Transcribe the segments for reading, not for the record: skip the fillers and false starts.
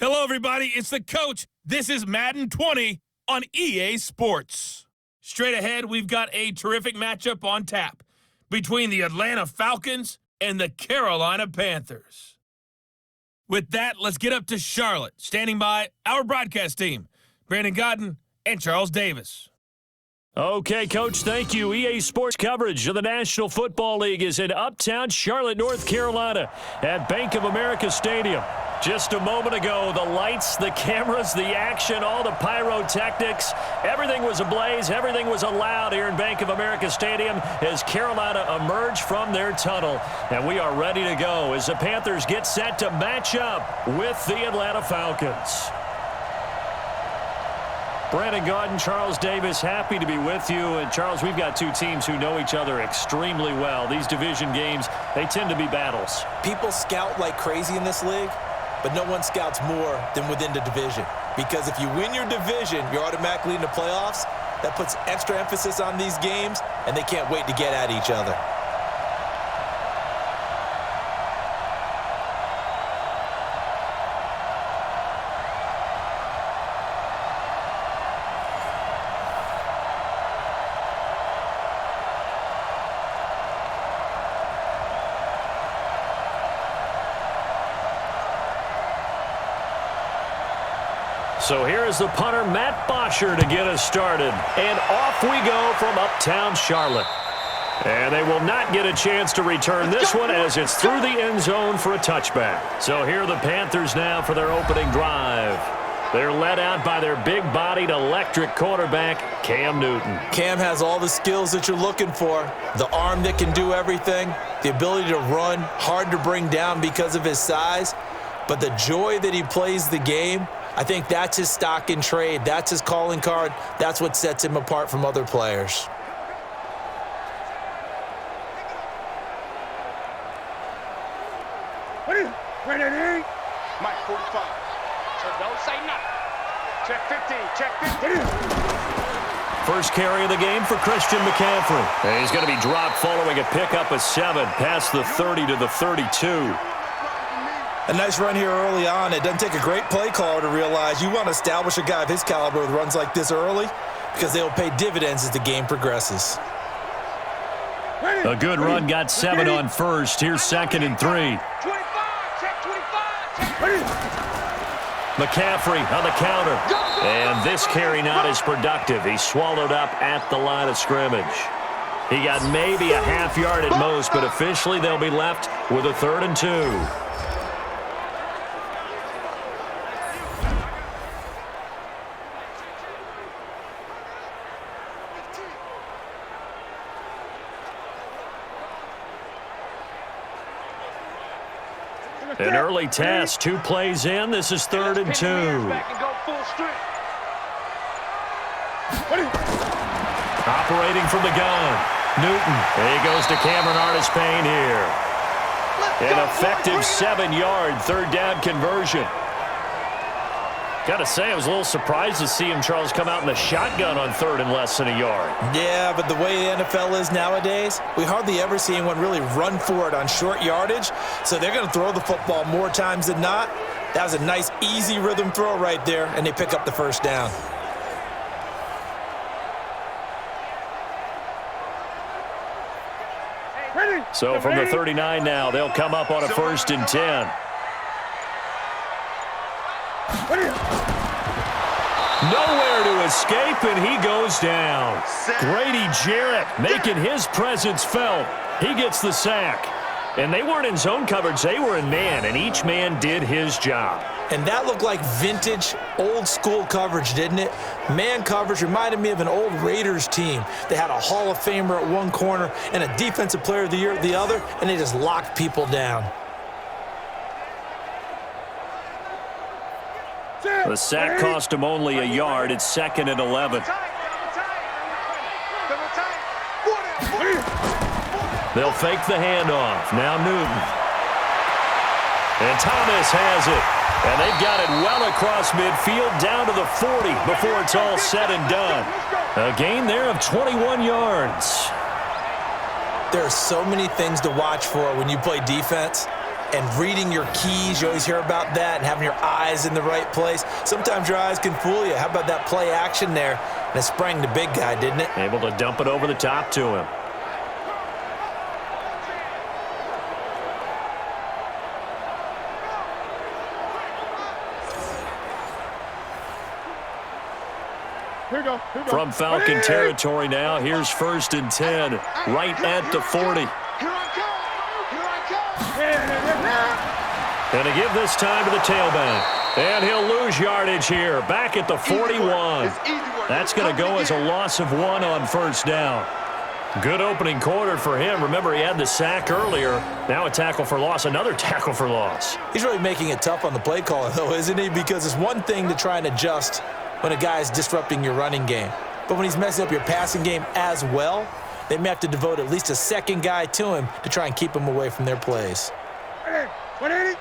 Hello, everybody. It's the coach. This is Madden 20 on EA Sports. Straight ahead, we've got a terrific matchup on tap between the Atlanta Falcons and the Carolina Panthers. With that, let's get up to Charlotte. Standing by, our broadcast team, Brandon Godden and Charles Davis. Okay, Coach, thank you. EA Sports coverage of the National Football League is in uptown Charlotte, North Carolina at Bank of America Stadium. Just a moment ago, the lights, the cameras, the action, all the pyrotechnics, everything was ablaze, everything was allowed here in Bank of America Stadium as Carolina emerged from their tunnel. And we are ready to go as the Panthers get set to match up with the Atlanta Falcons. Brandon Godden, Charles Davis, happy to be with you. And, Charles, we've got two teams who know each other extremely well. These division games, they tend to be battles. People scout like crazy in this league, but no one scouts more than within the division. Because if you win your division, you're automatically in the playoffs. That puts extra emphasis on these games, and they can't wait to get at each other. So here is the punter, Matt Bosher, to get us started. And off we go from uptown Charlotte. And they will not get a chance to return this one as it's through the end zone for a touchback. So here are the Panthers now for their opening drive. They're led out by their big-bodied electric quarterback, Cam Newton. Cam has all the skills that you're looking for. The arm that can do everything. The ability to run, hard to bring down because of his size. But the joy that he plays the game, I think that's his stock in trade. That's his calling card. That's what sets him apart from other players. Ready? Mike 45. So don't say nothing. Check 15. Check 15. First carry of the game for Christian McCaffrey. And he's going to be dropped following a pickup of 7 past the 30 to the 32. A nice run here early on. It doesn't take a great play caller to realize you want to establish a guy of his caliber with runs like this early because they'll pay dividends as the game progresses. A good run got 7 on first. Here's 2nd and 3. 25. Check 25. McCaffrey on the counter. And this carry not as productive. He's swallowed up at the line of scrimmage. He got maybe a half yard at most, but officially they'll be left with a 3rd and 2. An early test, 2 plays in. This is 3rd and 2. Operating from the gun, Newton. And he goes to Cameron Artis-Payne here. An effective 7-yard 3rd down conversion. Got to say, I was a little surprised to see him, Charles, come out in the shotgun on 3rd and less than a yard. Yeah, but the way the NFL is nowadays, we hardly ever see anyone really run for it on short yardage, so they're going to throw the football more times than not. That was a nice, easy rhythm throw right there, and they pick up the 1st down. So from the 39 now, they'll come up on a 1st and 10. Nowhere to escape, and he goes down. Grady Jarrett making his presence felt. He gets the sack. And they weren't in zone coverage. They were in man, and each man did his job. And that looked like vintage, old-school coverage, didn't it? Man coverage reminded me of an old Raiders team. They had a Hall of Famer at one corner and a Defensive Player of the Year at the other, and they just locked people down. The sack cost him only a yard. It's 2nd and 11. They'll fake the handoff. Now Newton. And Thomas has it. And they've got it well across midfield down to the 40 before it's all said and done. A gain there of 21 yards. There are so many things to watch for when you play defense. and reading your keys. You always hear about that, and having your eyes in the right place. Sometimes your eyes can fool you. How about that play action there? And it sprang the big guy, didn't it? Able to dump it over the top to him. From Falcon territory now, here's 1st and 10, right at the 40. And to give this time to the tailback. And he'll lose yardage here, back at the 41. That's going to go as a loss of 1 on 1st down. Good opening quarter for him. Remember, he had the sack earlier. Now a tackle for loss, another tackle for loss. He's really making it tough on the play caller, though, isn't he? Because it's one thing to try and adjust when a guy's disrupting your running game. But when he's messing up your passing game as well, they may have to devote at least a second guy to him to try and keep him away from their plays. 180.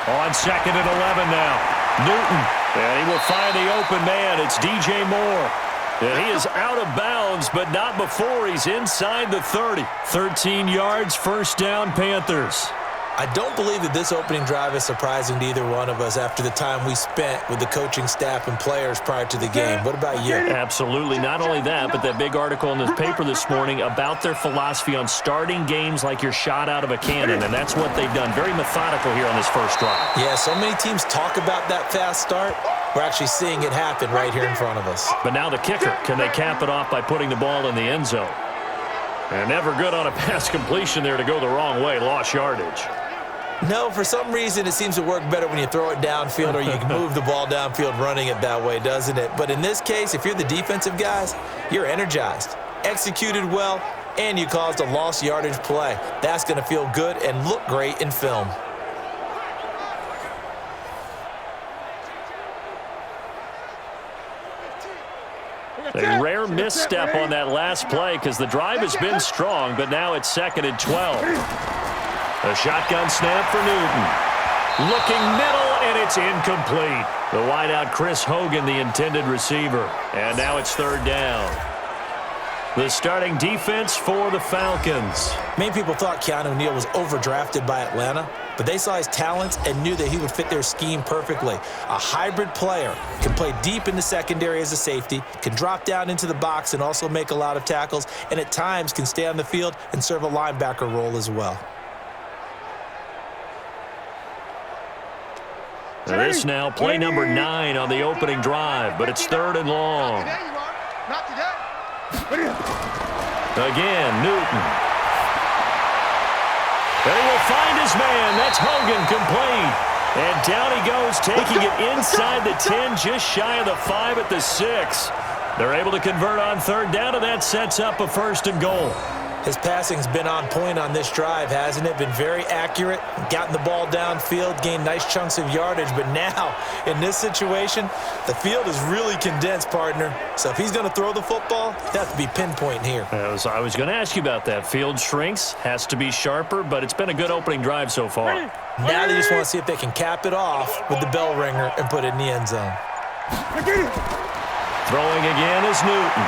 On 2nd and 11 now. Newton, and he will find the open man. It's DJ Moore. And he is out of bounds, but not before he's inside the 30. 13 yards, 1st down, Panthers. I don't believe that this opening drive is surprising to either one of us after the time we spent with the coaching staff and players prior to the game. What about you? Absolutely. Not only that, but that big article in the paper this morning about their philosophy on starting games like you're shot out of a cannon, and that's what they've done. Very methodical here on this first drive. Yeah, so many teams talk about that fast start. We're actually seeing it happen right here in front of us. But now the kicker. Can they cap it off by putting the ball in the end zone? And never good on a pass completion there to go the wrong way. Lost yardage. No, for some reason it seems to work better when you throw it downfield or you can move the ball downfield running it that way, doesn't it? But in this case, if you're the defensive guys, you're energized, executed well, and you caused a lost yardage play. That's going to feel good and look great in film. A rare misstep on that last play because the drive has been strong, but now it's 2nd and 12. A shotgun snap for Newton. Looking middle, and it's incomplete. The wideout, Chris Hogan, the intended receiver. And now it's 3rd down. The starting defense for the Falcons. Many people thought Keanu Neal was overdrafted by Atlanta, but they saw his talents and knew that he would fit their scheme perfectly. A hybrid player, can play deep in the secondary as a safety, can drop down into the box and also make a lot of tackles, and at times can stay on the field and serve a linebacker role as well. This now play number 9 on the opening drive, but it's 3rd and long. Again, Newton. And he will find his man. That's Hogan, complete. And down he goes, taking it inside the 10, just shy of the 5 at the 6. They're able to convert on 3rd down, and that sets up a 1st and goal. His passing's been on point on this drive, hasn't it? Been very accurate, gotten the ball downfield, gained nice chunks of yardage. But now, in this situation, the field is really condensed, partner. So if he's going to throw the football, he'd have to be pinpoint here. I was going to ask you about that. Field shrinks, has to be sharper, but it's been a good opening drive so far. Now they just want to see if they can cap it off with the bell ringer and put it in the end zone. Throwing again is Newton.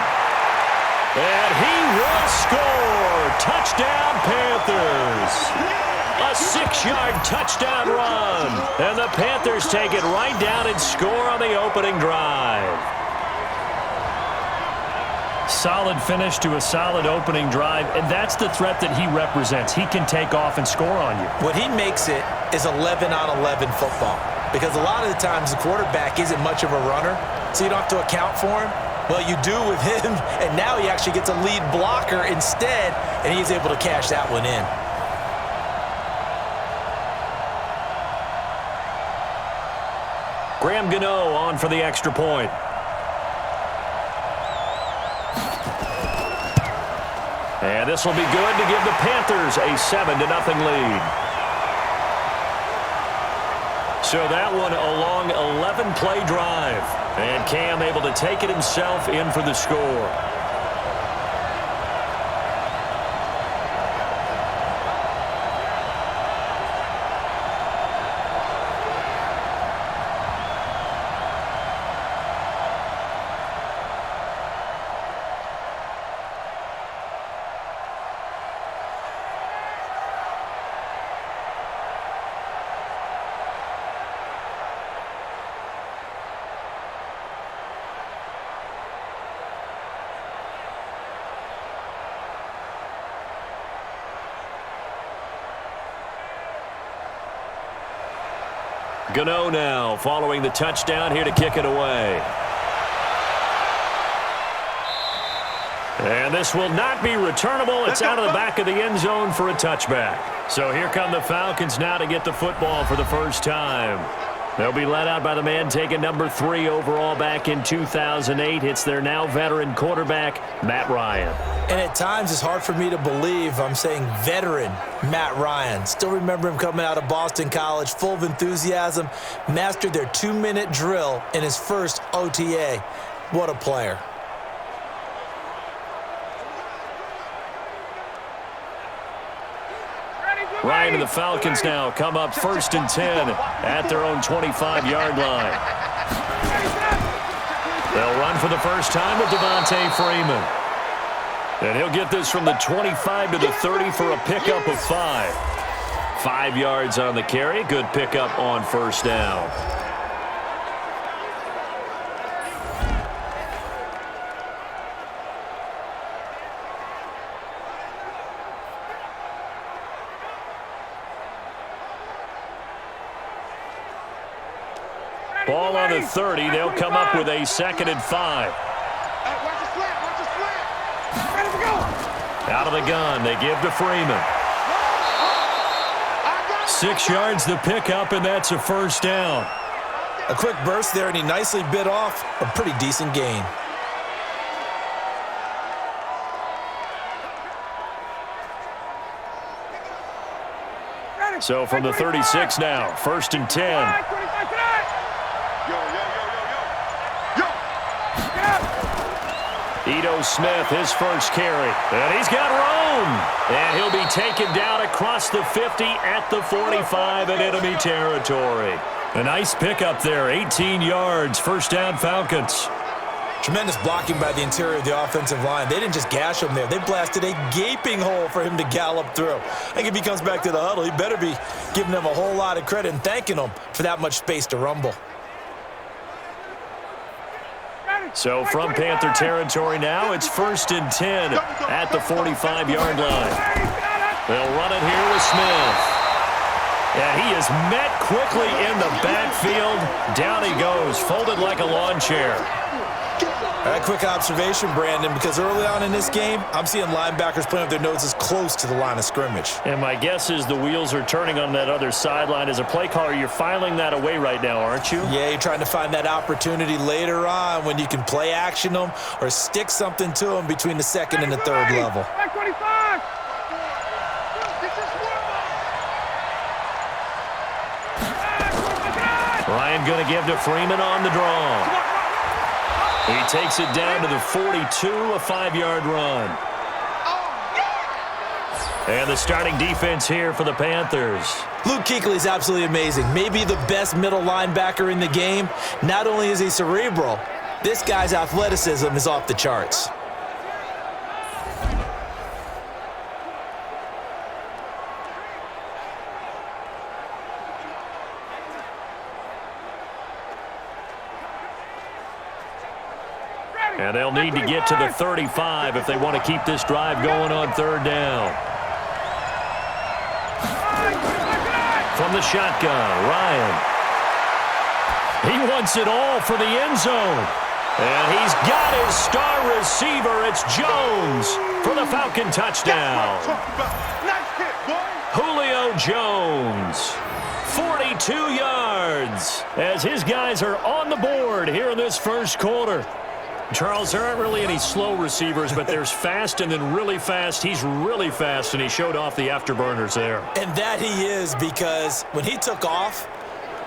And he will score! Touchdown, Panthers! A 6-yard touchdown run. And the Panthers take it right down and score on the opening drive. Solid finish to a solid opening drive, and that's the threat that he represents. He can take off and score on you. What he makes it is 11-on-11 football. Because a lot of the times the quarterback isn't much of a runner, so you don't have to account for him. Well, you do with him, and now he actually gets a lead blocker instead, and he's able to cash that one in. Graham Gano on for the extra point. And this will be good to give the Panthers a 7-0 lead. So that one a long 11-play drive. And Cam able to take it himself in for the score. Gano now following the touchdown here to kick it away. And this will not be returnable. It's out of the back of the end zone for a touchback. So here come the Falcons now to get the football for the first time. They'll be led out by the man taking number 3 overall back in 2008. It's their now veteran quarterback, Matt Ryan. And at times it's hard for me to believe I'm saying veteran Matt Ryan. Still remember him coming out of Boston College, full of enthusiasm, mastered their 2-minute drill in his first OTA. What a player. Ryan and the Falcons now come up 1st and 10 at their own 25-yard line. They'll run for the first time with Devontae Freeman. And he'll get this from the 25 to the 30 for a pickup of 5. 5 yards on the carry. Good pickup on first down. Ball on the 30. They'll come up with a 2nd and 5. Out of the gun. They give to Freeman. 6 yards the pickup, and that's a first down. A quick burst there, and he nicely bit off a pretty decent gain. So from the 36 now, 1st and 10. Ito Smith, his first carry. And he's got room. And he'll be taken down across the 50 at the 45 in enemy territory. A nice pickup there, 18 yards, first down Falcons. Tremendous blocking by the interior of the offensive line. They didn't just gash him there. They blasted a gaping hole for him to gallop through. I think if he comes back to the huddle, he better be giving them a whole lot of credit and thanking them for that much space to rumble. So from Panther territory now, it's 1st and 10 at the 45-yard line. They'll run it here with Smith. And he is met quickly in the backfield. Down he goes, folded like a lawn chair. All right, quick observation, Brandon, because early on in this game, I'm seeing linebackers playing with their noses close to the line of scrimmage. And my guess is the wheels are turning on that other sideline. As a play caller, you're filing that away right now, aren't you? Yeah, you're trying to find that opportunity later on when you can play action them or stick something to them between the 2nd and the 3rd level. Ryan going to give to Freeman on the draw. He takes it down to the 42, a 5-yard run. And the starting defense here for the Panthers. Luke Kuechly is absolutely amazing. Maybe the best middle linebacker in the game. Not only is he cerebral, this guy's athleticism is off the charts. And they'll need to get to the 35 if they want to keep this drive going on 3rd down. From the shotgun, Ryan. He wants it all for the end zone. And he's got his star receiver. It's Jones for the Falcon touchdown. Julio Jones, 42 yards, as his guys are on the board here in this first quarter. Charles, there aren't really any slow receivers, but there's fast and then really fast. He's really fast, and he showed off the afterburners there. And that he is, because when he took off,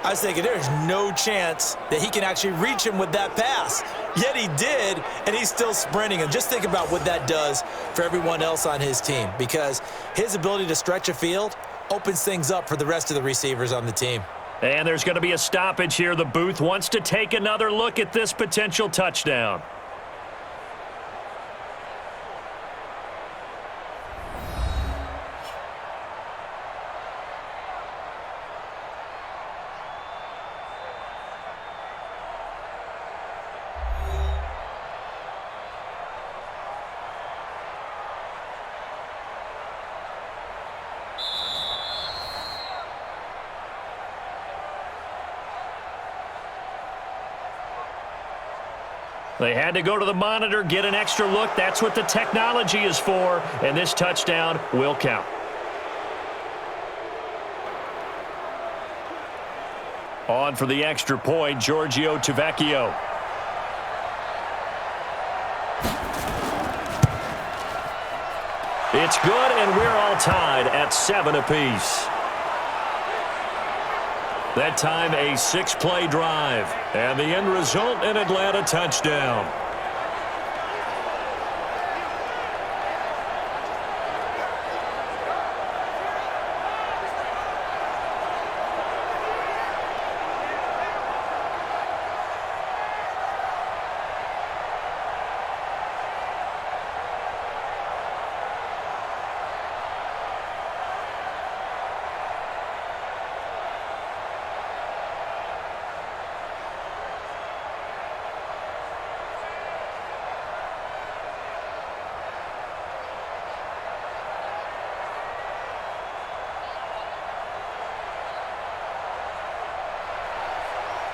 I was thinking there's no chance that he can actually reach him with that pass. Yet he did, and he's still sprinting. And just think about what that does for everyone else on his team, because his ability to stretch a field opens things up for the rest of the receivers on the team. And there's going to be a stoppage here. The booth wants to take another look at this potential touchdown. They had to go to the monitor, get an extra look. That's what the technology is for, and this touchdown will count. On for the extra point, Giorgio Tavecchio. It's good, and we're all tied at 7 apiece. That time, a 6-play drive. And the end result, an Atlanta touchdown.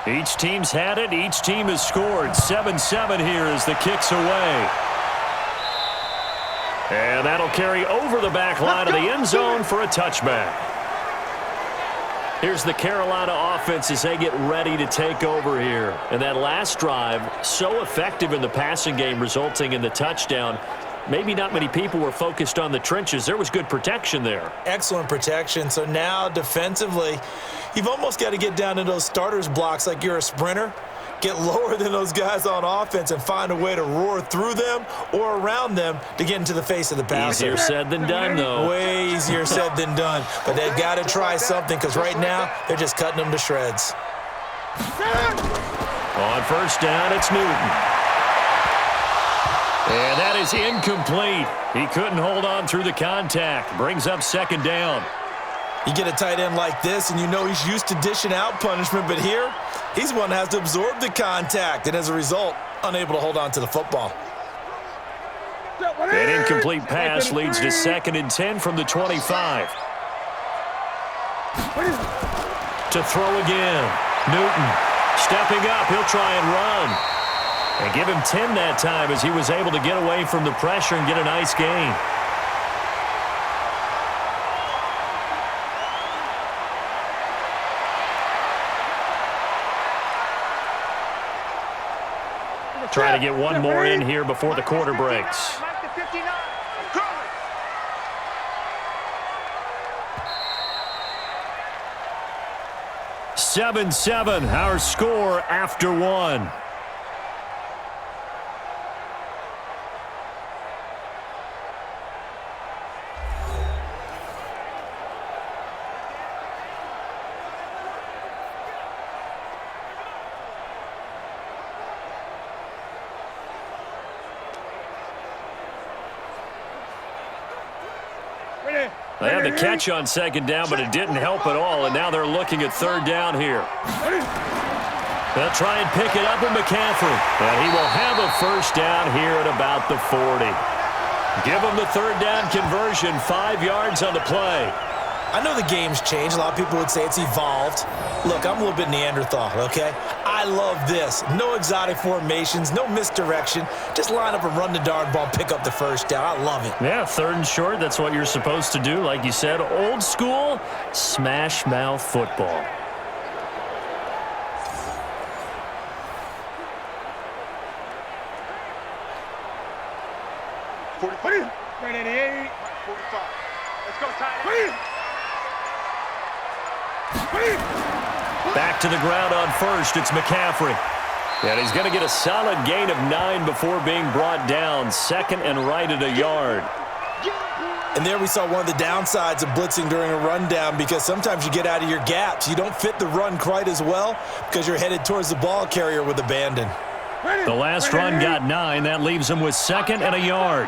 Each team's had it. Each team has scored. 7-7 here as the kick's away. And that'll carry over the back line of the end zone for a touchback. Here's the Carolina offense as they get ready to take over here. And that last drive, so effective in the passing game, resulting in the touchdown. Maybe not many people were focused on the trenches. There was good protection there. Excellent protection. So now defensively, you've almost got to get down to those starters blocks like you're a sprinter. Get lower than those guys on offense and find a way to roar through them or around them to get into the face of the passer. Easier said than done, though. Way easier said than done. But they've got to try something because right now they're just cutting them to shreds. On first down, it's Newton. And that is incomplete. He couldn't hold on through the contact. Brings up second down. You get a tight end like this, and you know he's used to dishing out punishment, but here, he's one that has to absorb the contact, and as a result, unable to hold on to the football. An incomplete pass leads to 2nd and 10 from the 25. To throw again. Newton stepping up. He'll try and run. And give him 10 that time as he was able to get away from the pressure and get a nice gain. Trying to get one more in here before the quarter breaks. 7-7, our score after one. They had the catch on second down, but it didn't help at all, and now they're looking at third down here. They'll try and pick it up with McCaffrey, and he will have a first down here at about the 40. Give him the third down conversion, 5 yards on the play. I know the game's changed. A lot of people would say it's evolved. Look, I'm a little bit Neanderthal, okay? I love this. No exotic formations, no misdirection. Just line up and run the darn ball, pick up the first down. I love it. Yeah, 3rd and short, that's what you're supposed to do. Like you said, old school, smash mouth football. Back to the ground on first. It's McCaffrey. And he's going to get a solid gain of 9 before being brought down. 2nd and right at a yard. And there we saw one of the downsides of blitzing during a rundown because sometimes you get out of your gaps. You don't fit the run quite as well because you're headed towards the ball carrier with abandon. The last run got 9. That leaves him with 2nd and a yard.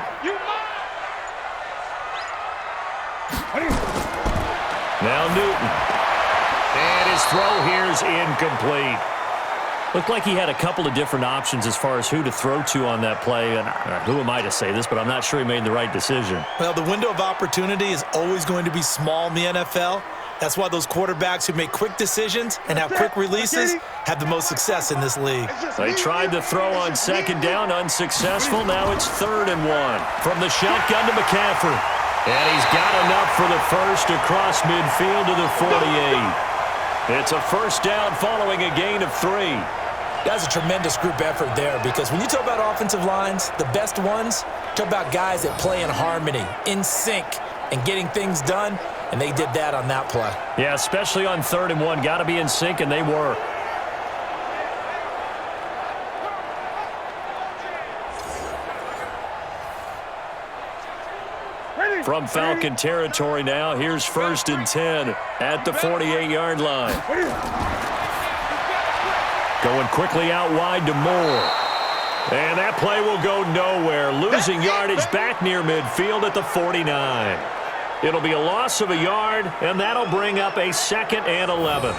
Now Newton. And his throw here's incomplete. Looked like he had a couple of different options as far as who to throw to on that play. And who am I to say this, but I'm not sure he made the right decision. Well, the window of opportunity is always going to be small in the NFL. That's why those quarterbacks who make quick decisions and have quick releases have the most success in this league. They tried to throw on second down, unsuccessful. Now it's 3rd and 1. From the shotgun to McCaffrey. And he's got enough for the first across midfield to the 48. It's a first down following a gain of 3. That's a tremendous group effort there, because when you talk about offensive lines, the best ones, talk about guys that play in harmony, in sync, and getting things done, and they did that on that play. Yeah, especially on 3rd and 1. Got to be in sync, and they were. From Falcon territory now, here's 1st and 10 at the 48-yard line. Going quickly out wide to Moore. And that play will go nowhere. Losing yardage back near midfield at the 49. It'll be a loss of a yard, and that'll bring up a 2nd and 11.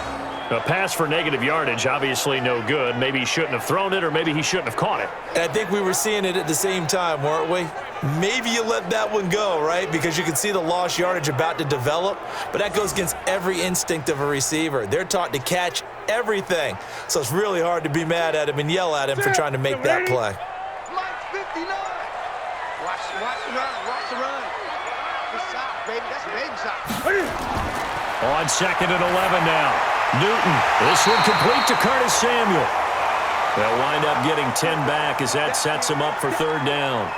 A pass for negative yardage, obviously no good. Maybe he shouldn't have thrown it, or maybe he shouldn't have caught it. And I think we were seeing it at the same time, weren't we? Maybe you let that one go, right? Because you can see the lost yardage about to develop. But that goes against every instinct of a receiver. They're taught to catch everything. So it's really hard to be mad at him and yell at him for trying to make that play. Lights 59. Watch the run. Watch the run. Good side, baby. That's a baby side. On 2nd and 11 now. Newton. This one complete to Curtis Samuel. They'll wind up getting 10 back as that sets him up for 3rd down.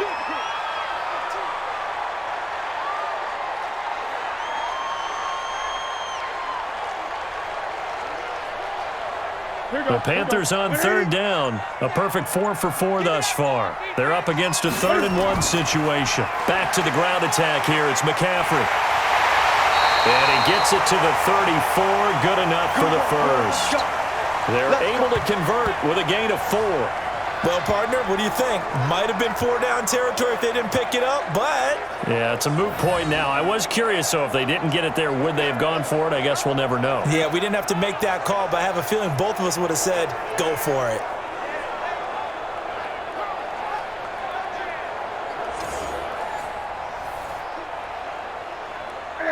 The Panthers on 3rd down. A perfect 4 for 4 thus far. They're up against a 3rd and 1 situation. Back to the ground attack here. It's McCaffrey. And he gets it to the 34. Good enough for the first. They're able to convert with a gain of 4. Well, partner, what do you think? Might have been 4-down territory if they didn't pick it up, but... Yeah, it's a moot point now. I was curious, so if they didn't get it there, would they have gone for it? I guess we'll never know. Yeah, we didn't have to make that call, but I have a feeling both of us would have said, go for it.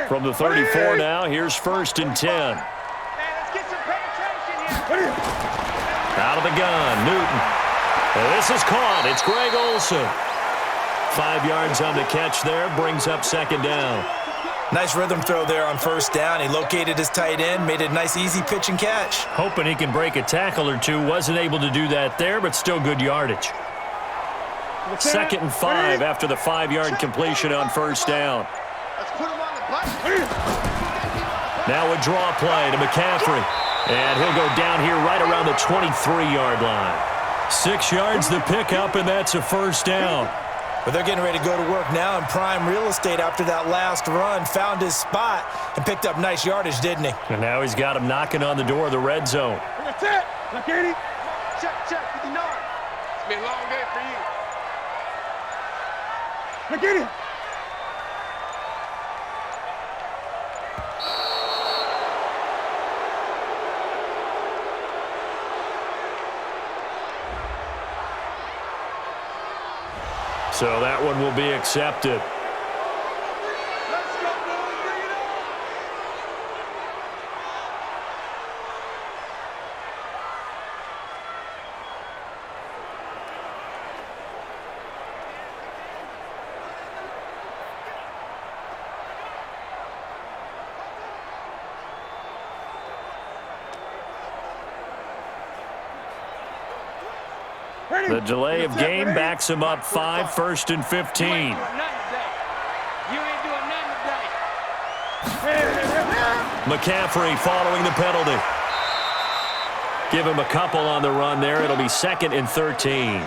From the 34 now, here's 1st and 10. Hey, let's get some penetration here. Out of the gun, Newton. And this is caught. It's Greg Olsen. 5 yards on the catch there, brings up 2nd down. Nice rhythm throw there on 1st down. He located his tight end, made a nice easy pitch and catch. Hoping he can break a tackle or two. Wasn't able to do that there, but still good yardage. 2nd and 5 after the 5-yard completion on 1st down. Let's put him on the button. Now a draw play to McCaffrey. And he'll go down here right around the 23-yard line. 6 yards the pickup, and that's a 1st down. But they're getting ready to go to work now in prime real estate after that last run. Found his spot and picked up nice yardage, didn't he? And now he's got him knocking on the door of the red zone. That's it. Look at him. Check, 59. It's been a long day for you. Look at him. So that one will be accepted. Let's go, boys. Bring it on. The delay of game backs him up 5, 1st and 15. You ain't doing nothing today. McCaffrey following the penalty. Give him a couple on the run there. It'll be 2nd and 13.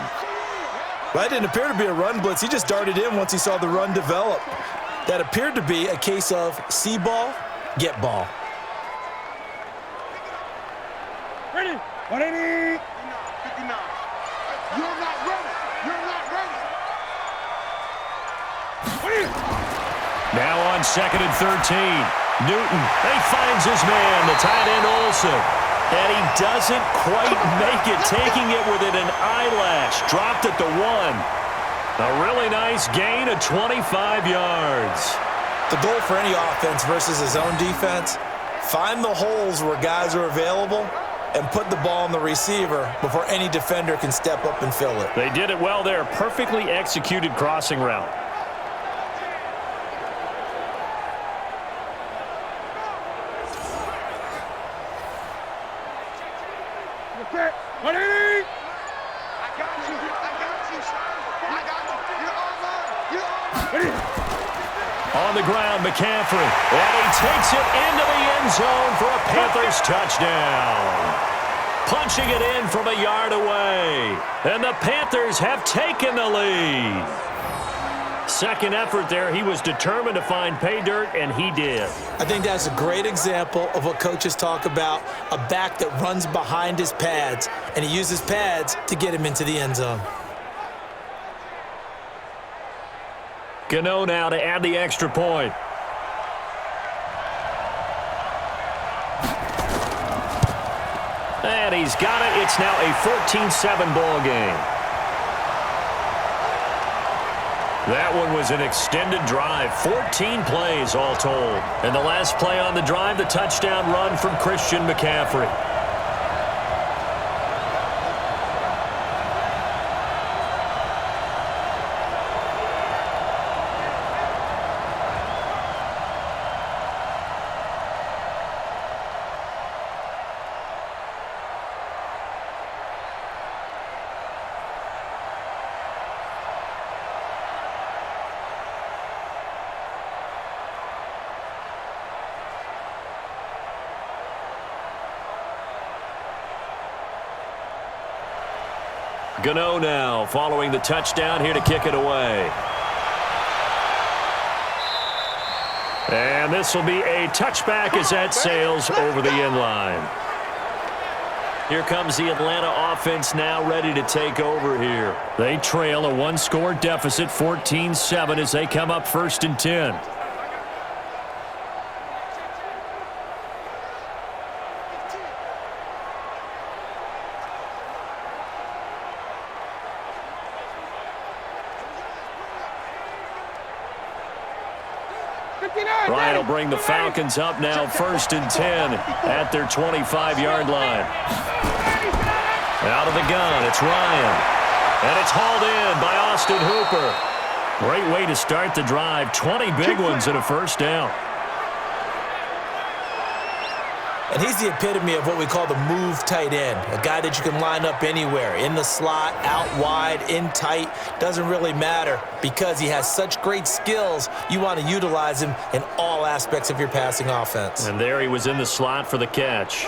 Well, that didn't appear to be a run blitz. He just darted in once he saw the run develop. That appeared to be a case of see ball, get ball. Ready? 180. 59. You're not ready. You're not ready. Now on 2nd and 13. Newton, he finds his man, the tight end Olsen. And he doesn't quite make it, taking it within an eyelash. Dropped at the 1. A really nice gain of 25 yards. The goal for any offense versus his own defense, Find the holes where guys are available and put the ball on the receiver before any defender can step up and fill it. They did it well there. Perfectly executed crossing route. On the ground, McCaffrey. And he takes it into the end zone for a Panthers touchdown. Punching it in from a yard away. And the Panthers have taken the lead. Second effort there. He was determined to find pay dirt, and he did. I think that's a great example of what coaches talk about, a back that runs behind his pads, and he uses pads to get him into the end zone. Gano now to add the extra point. And he's got it. It's now a 14-7 ball game. That one was an extended drive. 14 plays all told. And the last play on the drive, the touchdown run from Christian McCaffrey. Gano now following the touchdown here to kick it away. And this will be a touchback as that sails over the end line. Here comes the Atlanta offense now ready to take over here. They trail a one-score deficit, 14-7, as they come up 1st and 10. Ryan will bring the Falcons up now 1st and 10 at their 25-yard line. Out of the gun, it's Ryan. And it's hauled in by Austin Hooper. Great way to start the drive. 20 big ones and a first down. And he's the epitome of what we call the move tight end, a guy that you can line up anywhere, in the slot, out wide, in tight, doesn't really matter because he has such great skills. You want to utilize him in all aspects of your passing offense. And there he was in the slot for the catch.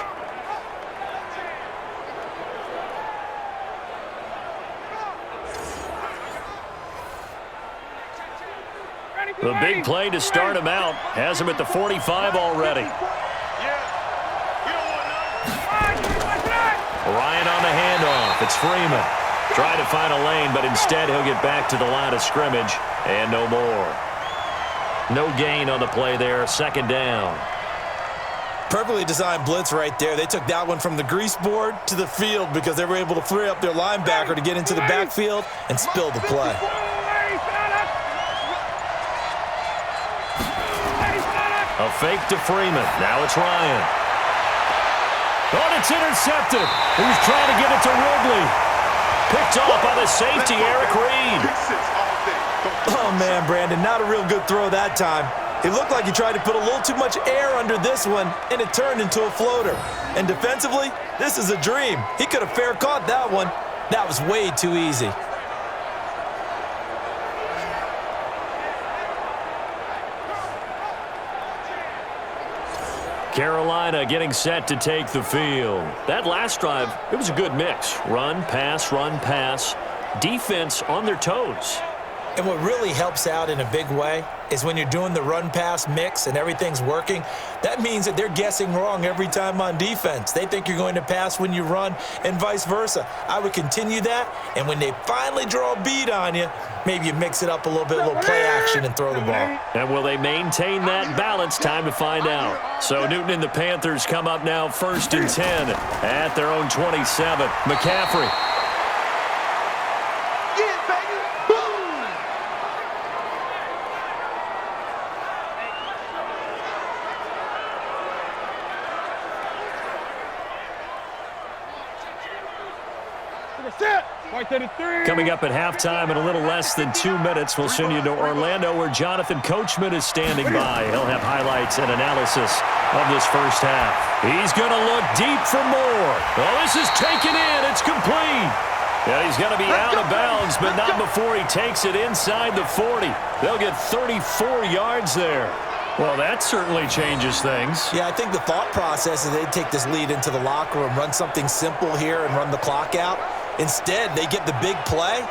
The big play to start him out has him at the 45 already. Ryan on the handoff. It's Freeman. Trying to find a lane, but instead he'll get back to the line of scrimmage and no more. No gain on the play there. Second down. Perfectly designed blitz right there. They took that one from the grease board to the field because they were able to free up their linebacker to get into the backfield and spill the play. A fake to Freeman. Now it's Ryan. Oh, it's intercepted. He's trying to get it to Ridley. Picked off by the safety, Eric Reed. Oh, man, Brandon, not a real good throw that time. It looked like he tried to put a little too much air under this one, and it turned into a floater. And defensively, this is a dream. He could have fair caught that one. That was way too easy. Carolina getting set to take the field. That last drive, it was a good mix. Run, pass, defense on their toes. And what really helps out in a big way is when you're doing the run-pass mix and everything's working, that means that they're guessing wrong every time on defense. They think you're going to pass when you run and vice versa. I would continue that, and when they finally draw a bead on you, maybe you mix it up a little bit, a little play action and throw the ball. And will they maintain that balance? Time to find out. So Newton and the Panthers come up now 1st and 10 at their own 27. McCaffrey. Coming up at halftime in a little less than 2 minutes, we'll send you to Orlando where Jonathan Coachman is standing by. He'll have highlights and analysis of this first half. He's going to look deep for more. Oh, this is taken in. It's complete. Yeah, he's going to be out of bounds, but not before he takes it inside the 40. They'll get 34 yards there. Well, that certainly changes things. Yeah, I think the thought process is they'd take this lead into the locker room, run something simple here and run the clock out. Instead, they get the big play.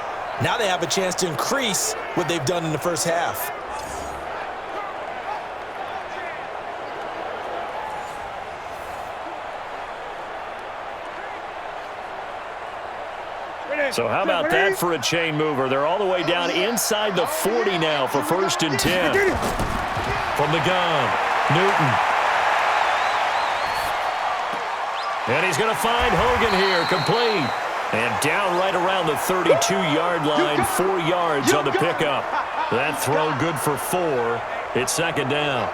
Now they have a chance to increase what they've done in the first half. So how about that for a chain mover? They're all the way down inside the 40 now for 1st and 10. From the gun, Newton. And he's going to find Hogan here, complete. And down right around the 32-yard line, 4 yards on the pickup. That throw good for 4. It's 2nd down.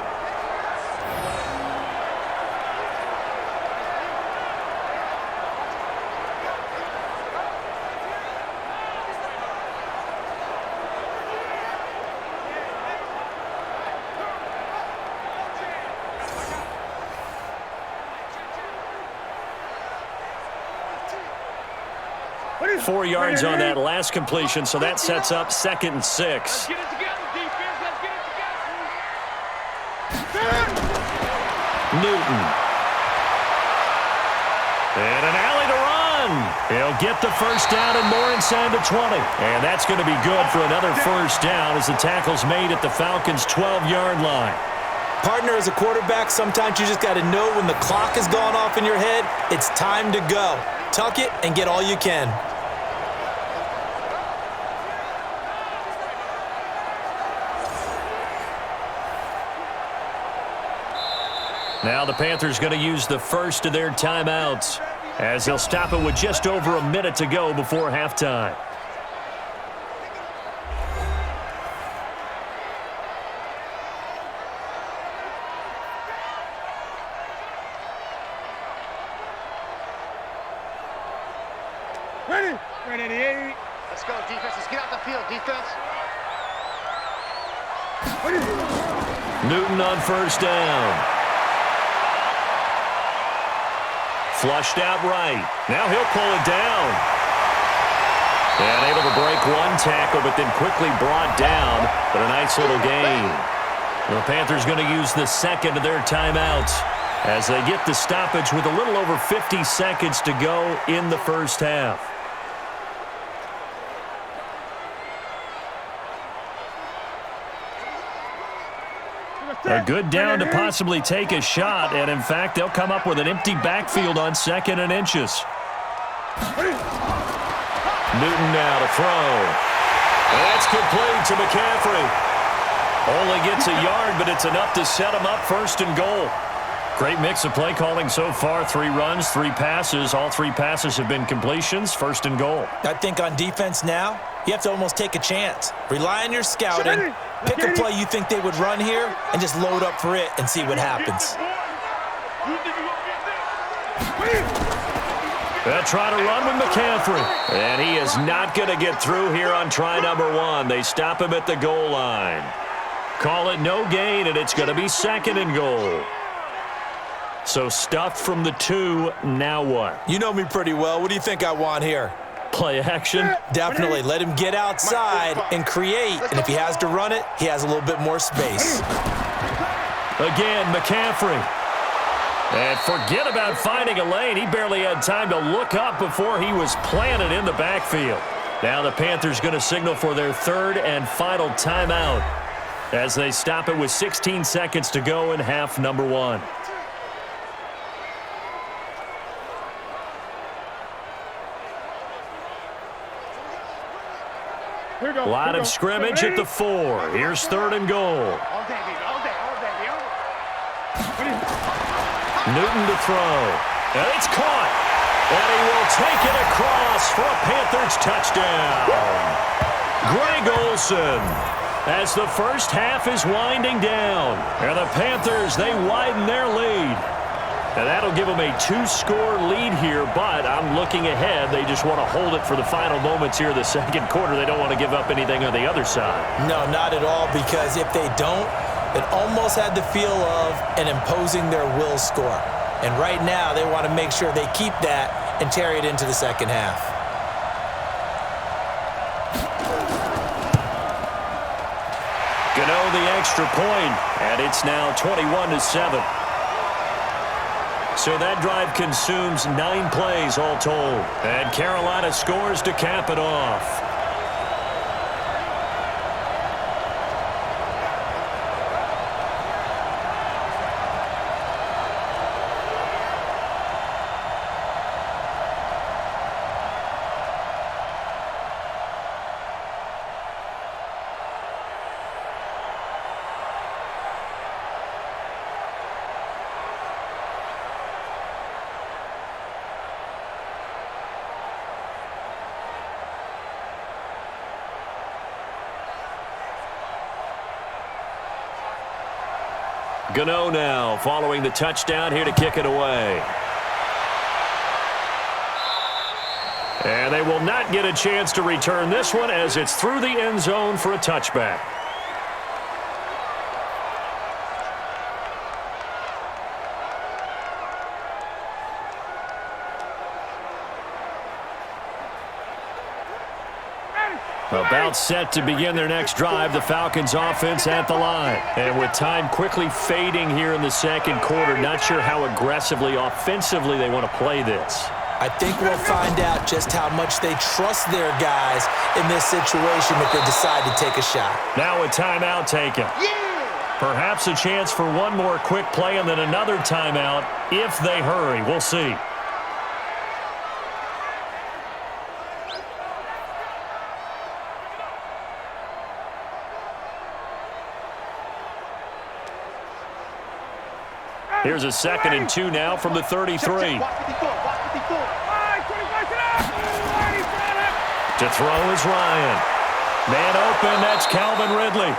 Four yards on that last completion, so that sets up 2nd and 6. Newton. And an alley to run. He'll get the first down and more inside the 20. And that's going to be good for another first down as the tackle's made at the Falcons' 12-yard line. Partner, as a quarterback, sometimes you just got to know when the clock has gone off in your head, it's time to go. Tuck it and get all you can. Now the Panthers going to use the first of their timeouts as they'll stop it with just over a minute to go before halftime. Ready. Let's go, defense. Let's get out the field, defense. Newton on first down. Flushed out right. Now he'll pull it down. And able to break one tackle, but then quickly brought down. But a nice little gain. The Panthers going to use the second of their timeouts as they get the stoppage with a little over 50 seconds to go in the first half. A good down to possibly take a shot, and in fact, they'll come up with an empty backfield on 2nd and inches. Newton now to throw. And that's complete to McCaffrey. Only gets a yard, but it's enough to set him up 1st and goal. Great mix of play calling so far. 3 runs, 3 passes. All 3 passes have been completions. 1st and goal. I think on defense now, you have to almost take a chance. Rely on your scouting. Pick a play you think they would run here and just load up for it and see what happens. They'll try to run with McCaffrey. And he is not going to get through here on try number 1. They stop him at the goal line. Call it no gain, and it's going to be 2nd and goal. So stuffed from the 2, now what? You know me pretty well. What do you think I want here? Play action? Definitely. Let him get outside and create. And if he has to run it, he has a little bit more space. Again, McCaffrey. And forget about finding a lane. He barely had time to look up before he was planted in the backfield. Now the Panthers going to signal for their 3rd and final timeout as they stop it with 16 seconds to go in half number 1. Line of scrimmage at the 4. Here's 3rd and goal. Newton to throw. And it's caught. And he will take it across for a Panthers touchdown. Greg Olsen, as the first half is winding down. And the Panthers, they widen their lead. And that'll give them a 2-score lead here, but I'm looking ahead. They just want to hold it for the final moments here of the second quarter. They don't want to give up anything on the other side. No, not at all, because if they don't, it almost had the feel of an imposing their will score. And right now, they want to make sure they keep that and carry it into the second half. Gano the extra point, and it's now 21-7. So that drive consumes 9 plays all told. And Carolina scores to cap it off. Gano now following the touchdown here to kick it away. And they will not get a chance to return this one as it's through the end zone for a touchback. About set to begin their next drive, the Falcons offense at the line. And with time quickly fading here in the second quarter, not sure how aggressively, offensively they want to play this. I think we'll find out just how much they trust their guys in this situation if they decide to take a shot. Now a timeout taken. Perhaps a chance for one more quick play and then another timeout if they hurry. We'll see. Here's a 2nd and 2 now from the 33. To throw is Ryan. Man open, that's Calvin Ridley.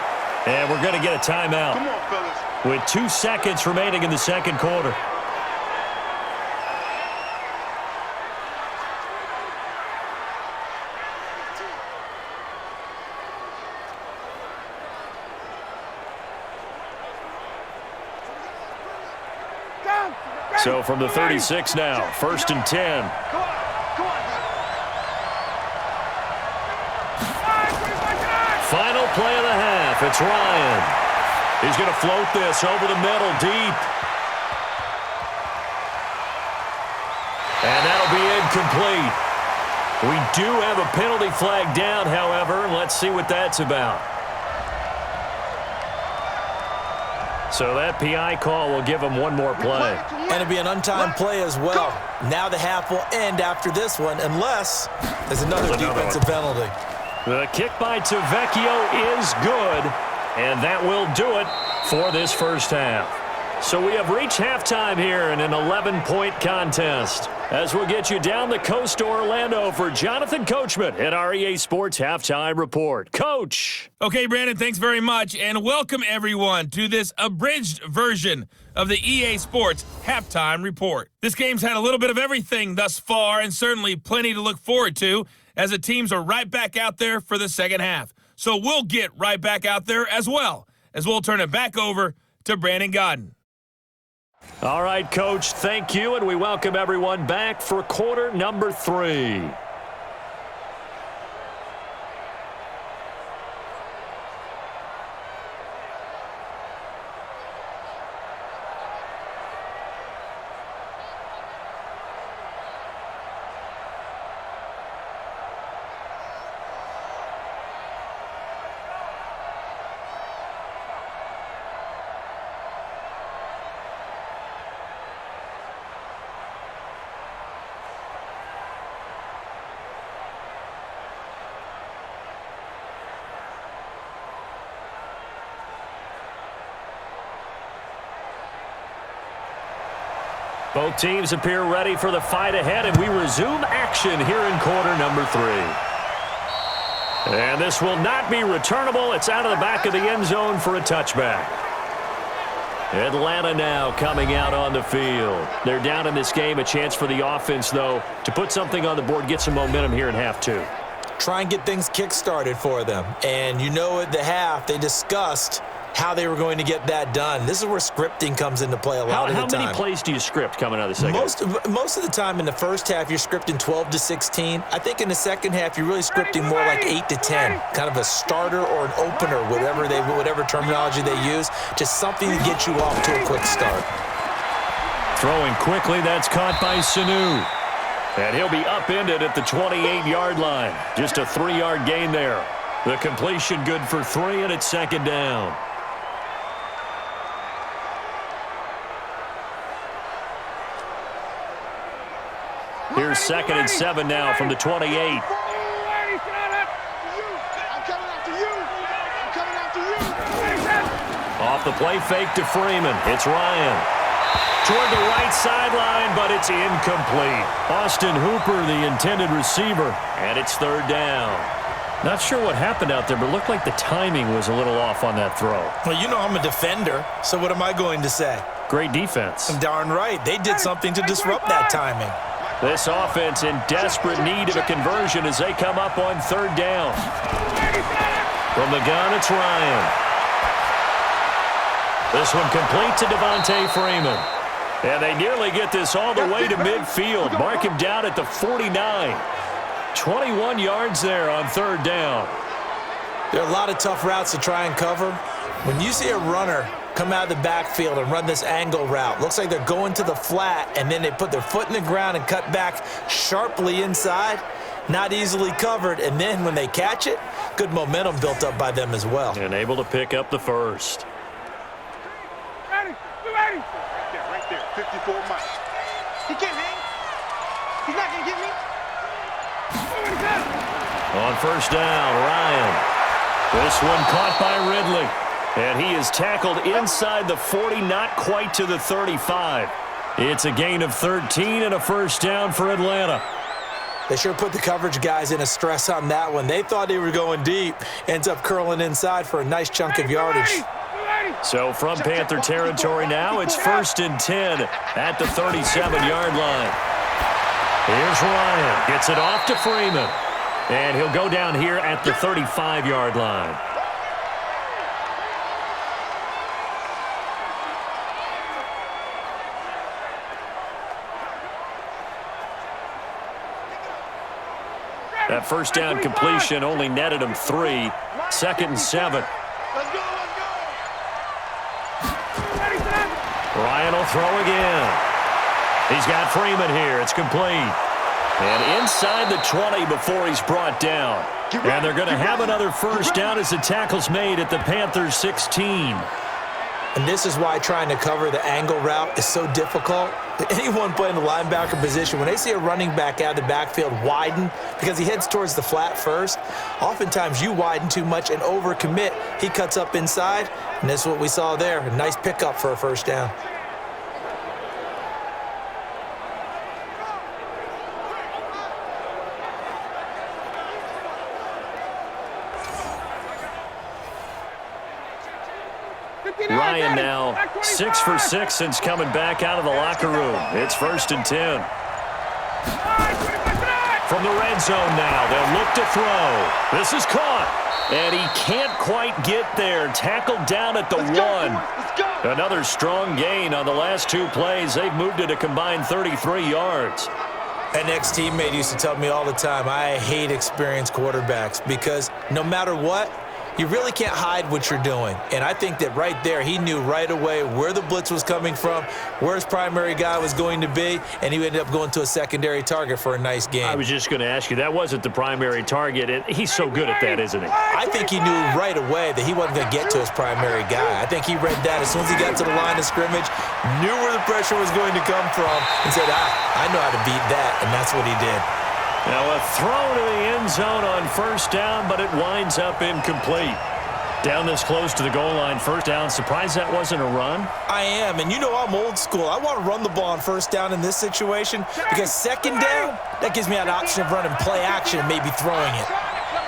And we're going to get a timeout. Come on, fellas. With 2 seconds remaining in the second quarter. So from the 36 now, 1st and 10. Final play of the half. It's Ryan. He's going to float this over the middle deep. And that'll be incomplete. We do have a penalty flag down, however. Let's see what that's about. So that PI call will give them one more play. And it'll be an untimed play as well. Now the half will end after this one unless there's another defensive penalty. The kick by Tavecchio is good, and that will do it for this first half. So we have reached halftime here in an 11-point contest. As we'll get you down the coast to Orlando for Jonathan Coachman at our EA Sports Halftime Report. Coach. Okay, Brandon, thanks very much, and welcome everyone to this abridged version of the EA Sports Halftime Report. This game's had a little bit of everything thus far, and certainly plenty to look forward to as the teams are right back out there for the second half. So we'll get right back out there as well, as we'll turn it back over to Brandon Godden. All right, Coach, thank you, and we welcome everyone back for quarter number 3. Both teams appear ready for the fight ahead, and we resume action here in quarter number 3. And this will not be returnable. It's out of the back of the end zone for a touchback. Atlanta now coming out on the field. They're down in this game. A chance for the offense, though, to put something on the board, get some momentum here in half two. Try and get things kick-started for them. And you know at the half, they discussed how they were going to get that done. This is where scripting comes into play a lot of the time. How many plays do you script coming out of the second half? Most of the time in the first half, you're scripting 12 to 16. I think in the second half, you're really scripting more like 8 to 10, kind of a starter or an opener, whatever terminology they use, just something to get you off to a quick start. Throwing quickly, that's caught by Sanu. And he'll be upended at the 28-yard line. Just a 3-yard gain there. The completion good for 3, and it's second down. Here's 2nd and 7 now from the 28. Off the play fake to Freeman. It's Ryan. Toward the right sideline, but it's incomplete. Austin Hooper, the intended receiver, and it's 3rd down. Not sure what happened out there, but it looked like the timing was a little off on that throw. Well, you know I'm a defender, so what am I going to say? Great defense. Darn right. They did something to disrupt that timing. This offense in desperate need of a conversion as they come up on 3rd down. From the gun, it's Ryan. This one complete to Devontae Freeman. And they nearly get this all the way to midfield. Mark him down at the 49. 21 yards there on 3rd down. There are a lot of tough routes to try and cover. When you see a runner come out of the backfield and run this angle route, looks like they're going to the flat, and then they put their foot in the ground and cut back sharply inside, not easily covered. And then when they catch it, good momentum built up by them as well. And able to pick up the first. Right there, 54 miles. He can't hang. He's not going to get me. On 1st down, Ryan. This one caught by Ridley. And he is tackled inside the 40, not quite to the 35. It's a gain of 13 and a 1st down for Atlanta. They sure put the coverage guys in a stress on that one. They thought they were going deep. Ends up curling inside for a nice chunk of yardage. So from Panther territory now, it's 1st and 10 at the 37-yard line. Here's Ryan. Gets it off to Freeman. And he'll go down here at the 35-yard line. That 1st down completion only netted him 3. 2nd and 7. Ryan will throw again. He's got Freeman here. It's complete. And inside the 20 before he's brought down. And they're going to have another 1st down as the tackle's made at the Panthers 16. And this is why trying to cover the angle route is so difficult. Anyone playing the linebacker position, when they see a running back out of the backfield widen because he heads towards the flat first, oftentimes you widen too much and overcommit. He cuts up inside, and that's what we saw there. A nice pickup for a 1st down. Ryan now 6 for 6 since coming back out of the locker room. It's 1st and 10. From the red zone now, they'll look to throw. This is caught, and he can't quite get there. Tackled down at the 1. Another strong gain on the last 2 plays. They've moved it a combined 33 yards. An ex-teammate used to tell me all the time, I hate experienced quarterbacks because no matter what, you really can't hide what you're doing. And I think that right there, he knew right away where the blitz was coming from, where his primary guy was going to be, and he ended up going to a secondary target for a nice game. I was just going to ask you, that wasn't the primary target, and he's so good at that, isn't he? I think he knew right away that he wasn't going to get to his primary guy. I think he read that as soon as he got to the line of scrimmage, knew where the pressure was going to come from, and said, I know how to beat that, and that's what he did. Now a throw to the end zone on 1st down, but it winds up incomplete. Down this close to the goal line, 1st down. Surprised that wasn't a run? I am, and you know I'm old school. I want to run the ball on 1st down in this situation because 2nd down, that gives me an option of running play action and maybe throwing it.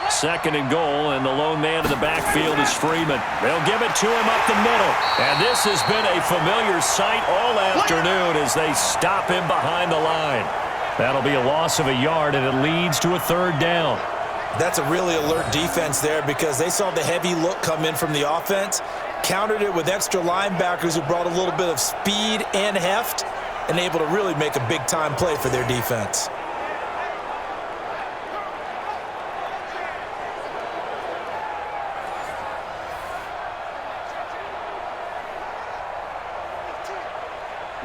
2nd and goal, and the lone man in the backfield is Freeman. They'll give it to him up the middle. And this has been a familiar sight all afternoon as they stop him behind the line. That'll be a loss of a yard, and it leads to a 3rd down. That's a really alert defense there because they saw the heavy look come in from the offense, countered it with extra linebackers who brought a little bit of speed and heft, and able to really make a big-time play for their defense.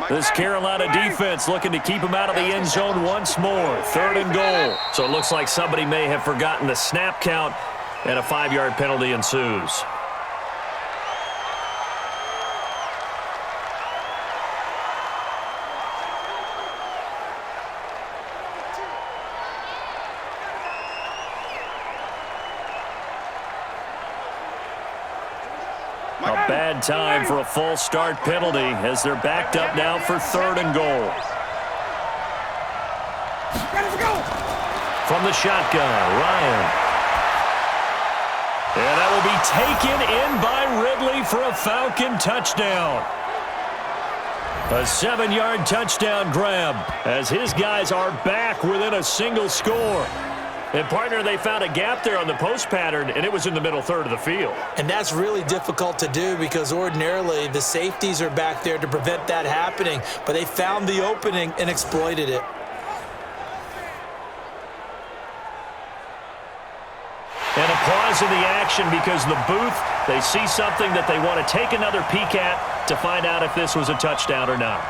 This Carolina defense looking to keep him out of the end zone once more. 3rd and goal. So it looks like somebody may have forgotten the snap count, and a 5-yard penalty ensues. A bad time for a false start penalty as they're backed up now for 3rd and goal. From the shotgun, Ryan. And that will be taken in by Ridley for a Falcon touchdown. A 7-yard touchdown grab as his guys are back within a single score. And, partner, they found a gap there on the post pattern, and it was in the middle 3rd of the field. And that's really difficult to do because ordinarily the safeties are back there to prevent that happening. But they found the opening and exploited it. And a pause in the action because the booth, they see something that they want to take another peek at to find out if this was a touchdown or not.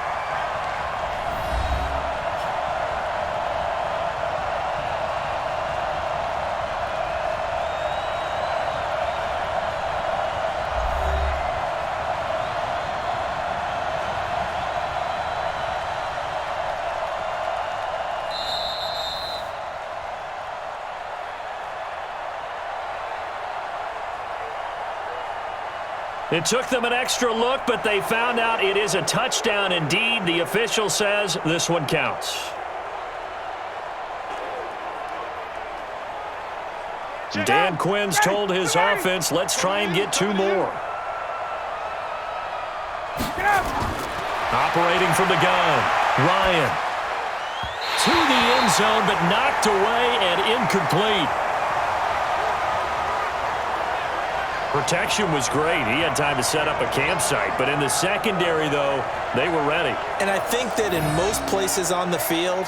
It took them an extra look, but they found out it is a touchdown indeed. The official says this one counts. Dan Quinn's told his offense, let's try and get 2 more. Operating from the gun, Ryan. To the end zone, but knocked away and incomplete. Protection was great. He had time to set up a campsite. But in the secondary, though, they were ready. And I think that in most places on the field,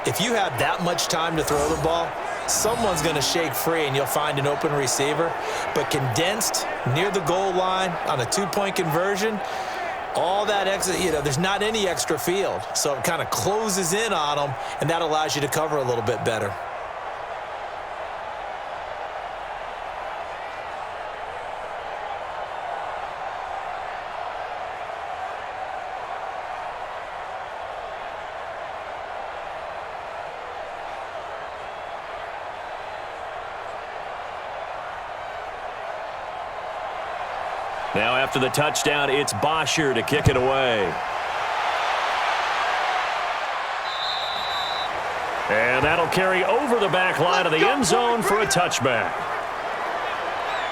if you have that much time to throw the ball, someone's going to shake free and you'll find an open receiver. But condensed near the goal line on a 2-point conversion, all that extra, there's not any extra field. So it kind of closes in on them, and that allows you to cover a little bit better. Now after the touchdown, it's Bosher to kick it away. And that'll carry over the back line of the end zone for a touchback.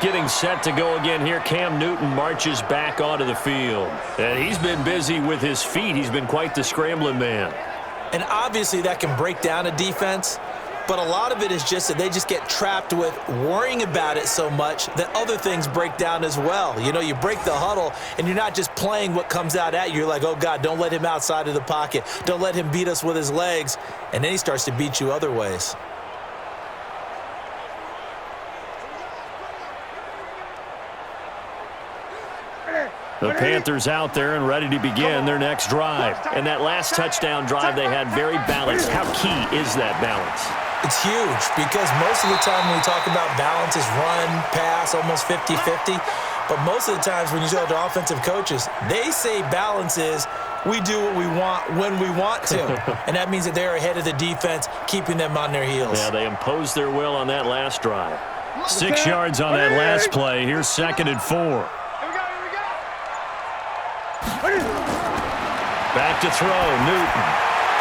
Getting set to go again here, Cam Newton marches back onto the field. And he's been busy with his feet. He's been quite the scrambling man. And obviously that can break down a defense. But a lot of it is just that they just get trapped with worrying about it so much that other things break down as well. You break the huddle, and you're not just playing what comes out at you. You're like, oh, God, don't let him outside of the pocket. Don't let him beat us with his legs. And then he starts to beat you other ways. The Panthers out there and ready to begin their next drive. And that last touchdown drive they had very balanced. How key is that balance? It's huge because most of the time when we talk about balance is run, pass, almost 50-50. But most of the times when you talk to offensive coaches, they say balance is we do what we want when we want to. And that means that they're ahead of the defense, keeping them on their heels. Yeah, they imposed their will on that last drive. 6 yards on that last play. Here's 2nd and 4. Back to throw, Newton.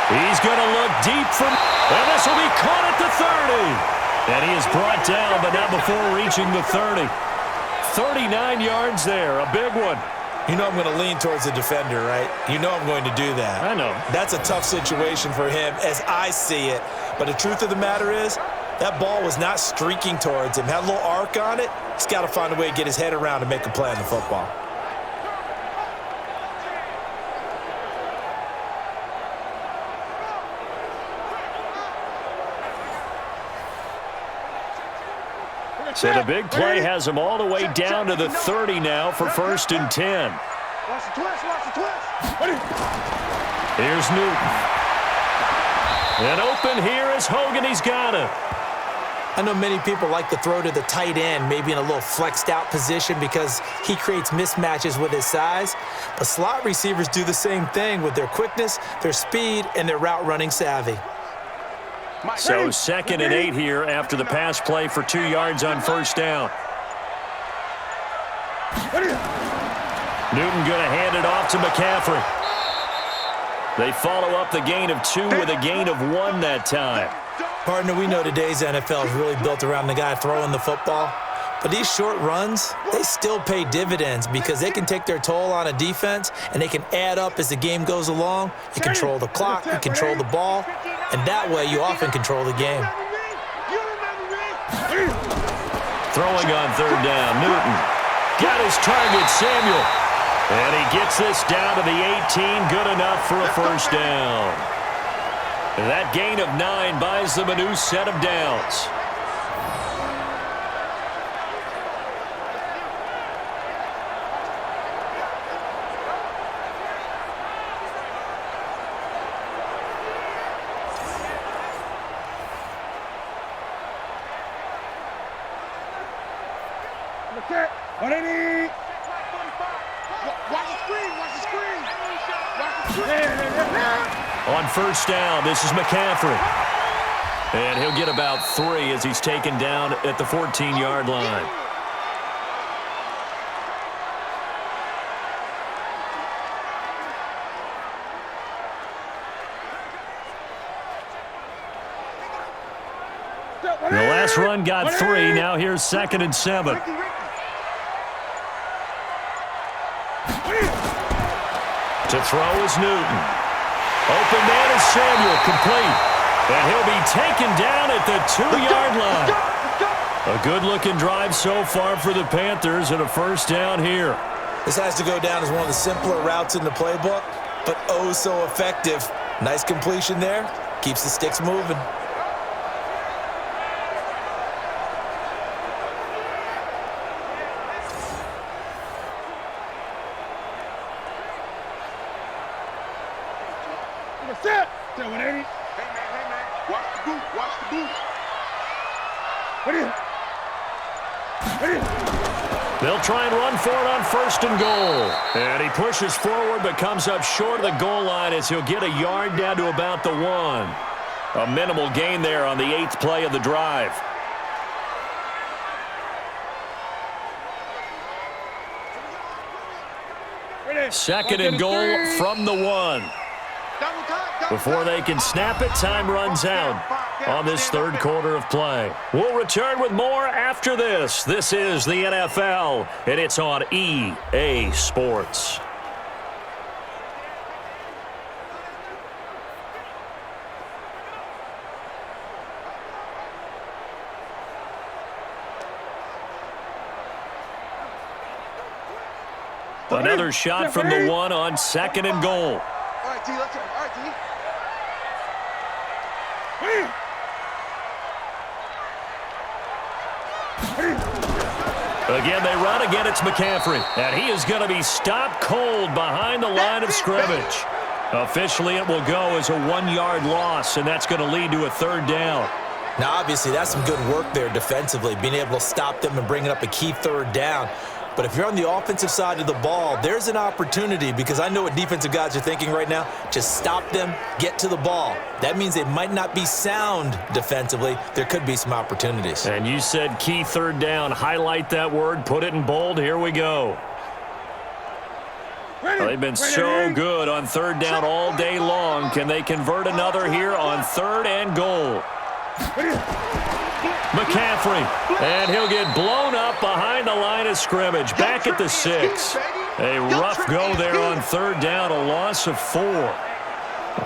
He's going to look deep from, and this will be caught at the 30. And he is brought down, but not before reaching the 30. 39 yards there, a big one. You know I'm going to lean towards the defender, right? You know I'm going to do that. I know. That's a tough situation for him as I see it. But the truth of the matter is, that ball was not streaking towards him. Had a little arc on it. He's got to find a way to get his head around and make a play on the football. So the big play has him all the way down to the 30 now for 1st and 10. Watch the twist, watch the twist. Here's Newton. And open here is Hogan. He's got it. I know many people like to throw to the tight end, maybe in a little flexed out position because he creates mismatches with his size. But slot receivers do the same thing with their quickness, their speed, and their route running savvy. So 2nd and 8 here after the pass play for 2 yards on 1st down. Newton going to hand it off to McCaffrey. They follow up the gain of 2 with a gain of 1 that time. Partner, we know today's NFL is really built around the guy throwing the football. But these short runs, they still pay dividends because they can take their toll on a defense and they can add up as the game goes along. You control the clock, you control the ball, and that way you often control the game. Throwing on 3rd down, Newton. Got his target, Samuel. And he gets this down to the 18, good enough for a 1st down. That gain of 9 buys them a new set of downs. On 1st down, this is McCaffrey. And he'll get about 3 as he's taken down at the 14-yard line. The last run got 3. Now here's 2nd and 7. To throw is Newton. Open man is Samuel, complete. And he'll be taken down at the 2-yard line. A good-looking drive so far for the Panthers and a 1st down here. This has to go down as one of the simpler routes in the playbook, but oh so effective. Nice completion there. Keeps the sticks moving. They'll try and run for it on 1st and goal. And he pushes forward but comes up short of the goal line as he'll get a yard down to about the 1. A minimal gain there on the 8th play of the drive. Second and goal from the 1. Before they can snap it, time runs out on this 3rd quarter of play. We'll return with more after this. This is the NFL, and it's on EA Sports. Another shot from the 1 on 2nd and goal. All right, D, let's go. All right, D. Again, they run. Again, it's McCaffrey. And he is going to be stopped cold behind the line of scrimmage. Officially, it will go as a 1-yard loss, and that's going to lead to a 3rd down. Now, obviously, that's some good work there defensively, being able to stop them and bringing up a key 3rd down. But if you're on the offensive side of the ball, there's an opportunity because I know what defensive guys are thinking right now. Just stop them, get to the ball. That means they might not be sound defensively. There could be some opportunities. And you said key 3rd down. Highlight that word. Put it in bold. Here we go. Well, they've been so good on 3rd down all day long. Can they convert another here on 3rd and goal? McCaffrey. And he'll get blown up behind the line of scrimmage. Back at the 6. A rough go there on third down, a loss of 4.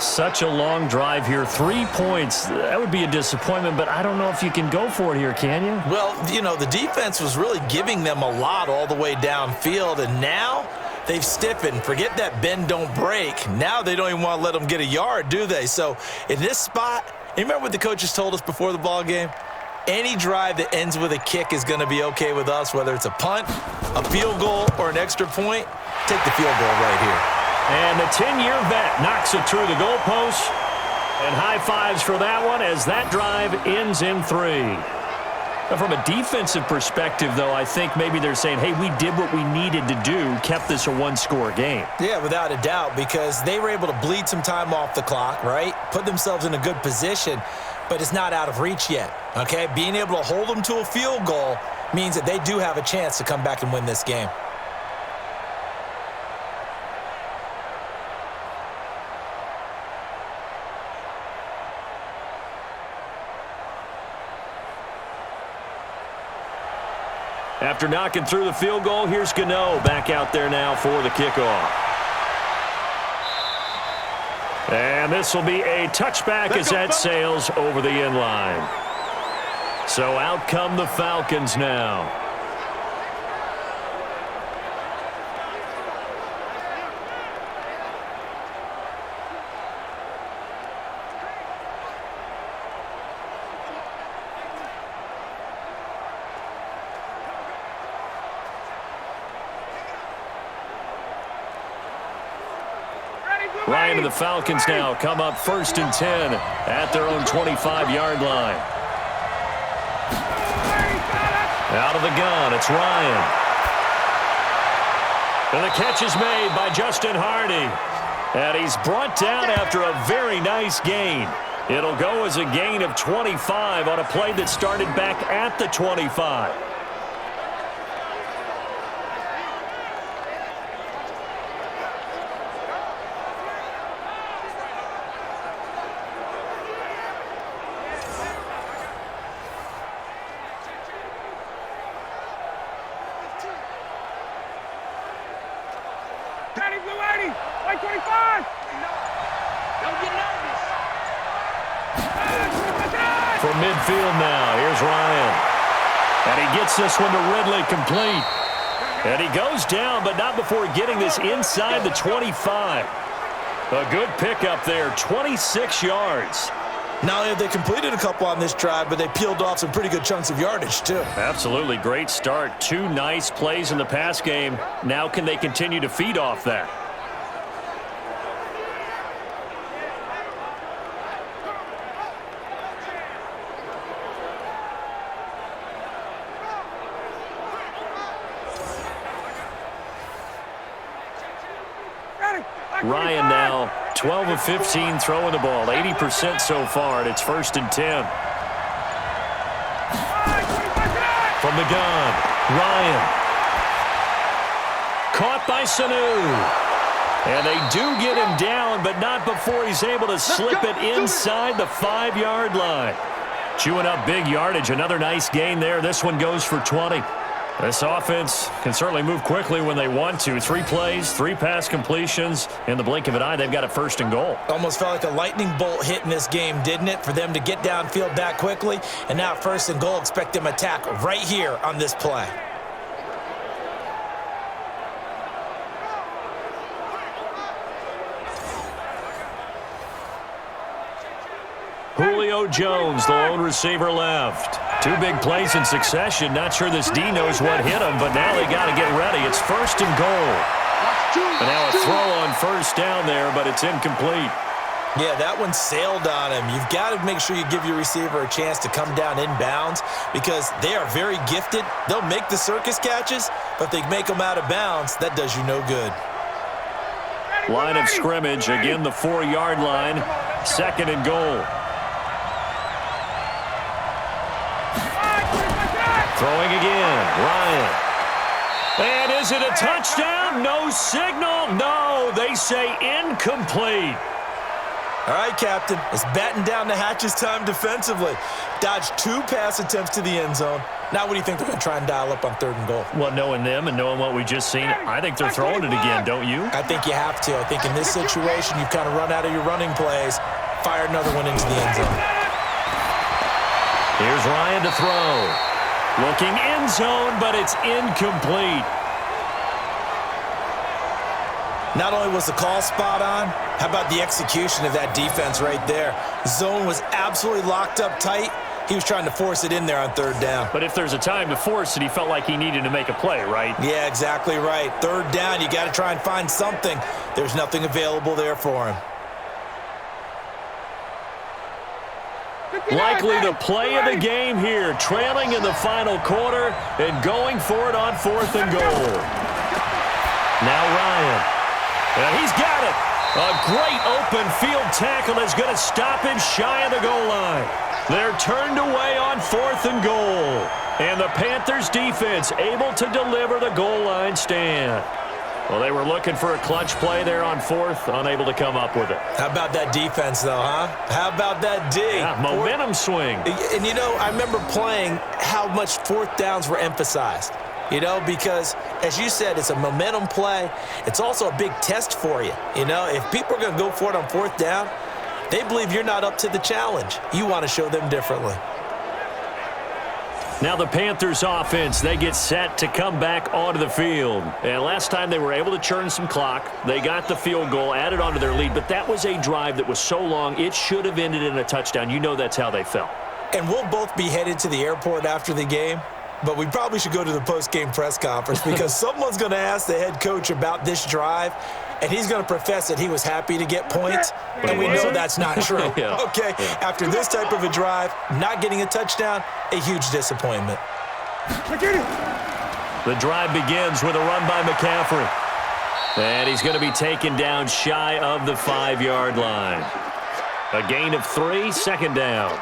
Such a long drive here. 3 points. That would be a disappointment, but I don't know if you can go for it here, can you? Well, you know, the defense was really giving them a lot all the way downfield, and now they've stiffened. Forget that bend, don't break. Now they don't even want to let them get a yard, do they? So in this spot, you remember what the coaches told us before the ball game? Any drive that ends with a kick is going to be okay with us, whether it's a punt, a field goal, or an extra point. Take the field goal right here. And the 10-year vet knocks it through the goalpost. And high fives for that one as that drive ends in 3. Now, from a defensive perspective, though, I think maybe they're saying, hey, we did what we needed to do, kept this a one-score game. Yeah, without a doubt, because they were able to bleed some time off the clock, right? Put themselves in a good position, but it's not out of reach yet, okay? Being able to hold them to a field goal means that they do have a chance to come back and win this game. After knocking through the field goal, here's Gano back out there now for the kickoff. And this will be a touchback as that sails over the end line. So out come the Falcons now. Ryan and the Falcons now come up 1st and 10 at their own 25-yard line. Out of the gun, it's Ryan. And the catch is made by Justin Hardy. And he's brought down after a very nice gain. It'll go as a gain of 25 on a play that started back at the 25. From midfield now, here's Ryan. And he gets this one to Ridley complete. And he goes down, but not before getting this inside the 25. A good pickup there, 26 yards. Not only have they completed a couple on this drive, but they peeled off some pretty good chunks of yardage, too. Absolutely great start. 2 nice plays in the pass game. Now can they continue to feed off that? Ryan now 12 of 15 throwing the ball, 80% so far, and it's 1st and 10. From the gun, Ryan. Caught by Sanu. And they do get him down, but not before he's able to slip it inside the 5-yard line. Chewing up big yardage, another nice gain there. This one goes for 20. This offense can certainly move quickly when they want to. 3 plays, 3 pass completions. In the blink of an eye, they've got a 1st and goal. Almost felt like a lightning bolt hit in this game, didn't it? For them to get downfield that quickly. And now 1st and goal, expect them to attack right here on this play. Julio Jones, the lone receiver left. 2 big plays in succession. Not sure this D knows what hit him, but now they got to get ready. It's 1st and goal. And now a throw on 1st down there, but it's incomplete. Yeah, that one sailed on him. You've got to make sure you give your receiver a chance to come down inbounds because they are very gifted. They'll make the circus catches, but if they make them out of bounds, that does you no good. Line of scrimmage, again the 4-yard line, 2nd and goal. Throwing again, Ryan. And is it a touchdown? No signal. No, they say incomplete. All right, Captain. It's batten down the hatches time defensively. Dodged 2 pass attempts to the end zone. Now what do you think they're going to try and dial up on 3rd and goal? Well, knowing them and knowing what we just seen, I think they're throwing it again, don't you? I think you have to. I think in this situation, you've kind of run out of your running plays. Fire another one into the end zone. Here's Ryan to throw. Looking end zone, but it's incomplete. Not only was the call spot on, how about the execution of that defense right there? Zone was absolutely locked up tight. He was trying to force it in there on 3rd down. But if there's a time to force it, he felt like he needed to make a play, right? Yeah, exactly right. 3rd down, you got to try and find something. There's nothing available there for him. Likely the play of the game here, trailing in the final quarter and going for it on 4th and goal. Now Ryan. And he's got it. A great open field tackle is going to stop him shy of the goal line. They're turned away on 4th and goal. And the Panthers defense able to deliver the goal line stand. Well, they were looking for a clutch play there on 4th, unable to come up with it. How about that defense, though, huh? How about that D? Yeah, momentum swing. And, you know, I remember playing how much 4th downs were emphasized. You know, because, as you said, it's a momentum play. It's also a big test for you. You know, if people are going to go for it on 4th down, they believe you're not up to the challenge. You want to show them differently. Now the Panthers offense, they get set to come back onto the field. And last time they were able to churn some clock. They got the field goal, added onto their lead. But that was a drive that was so long, it should have ended in a touchdown. You know that's how they felt. And we'll both be headed to the airport after the game. But we probably should go to the post-game press conference because someone's going to ask the head coach about this drive, and he's going to profess that he was happy to get points, and we know that's not true. Yeah. Okay, after this type of a drive, not getting a touchdown, a huge disappointment. The drive begins with a run by McCaffrey. And he's going to be taken down shy of the 5-yard line. A gain of 3, 2nd down.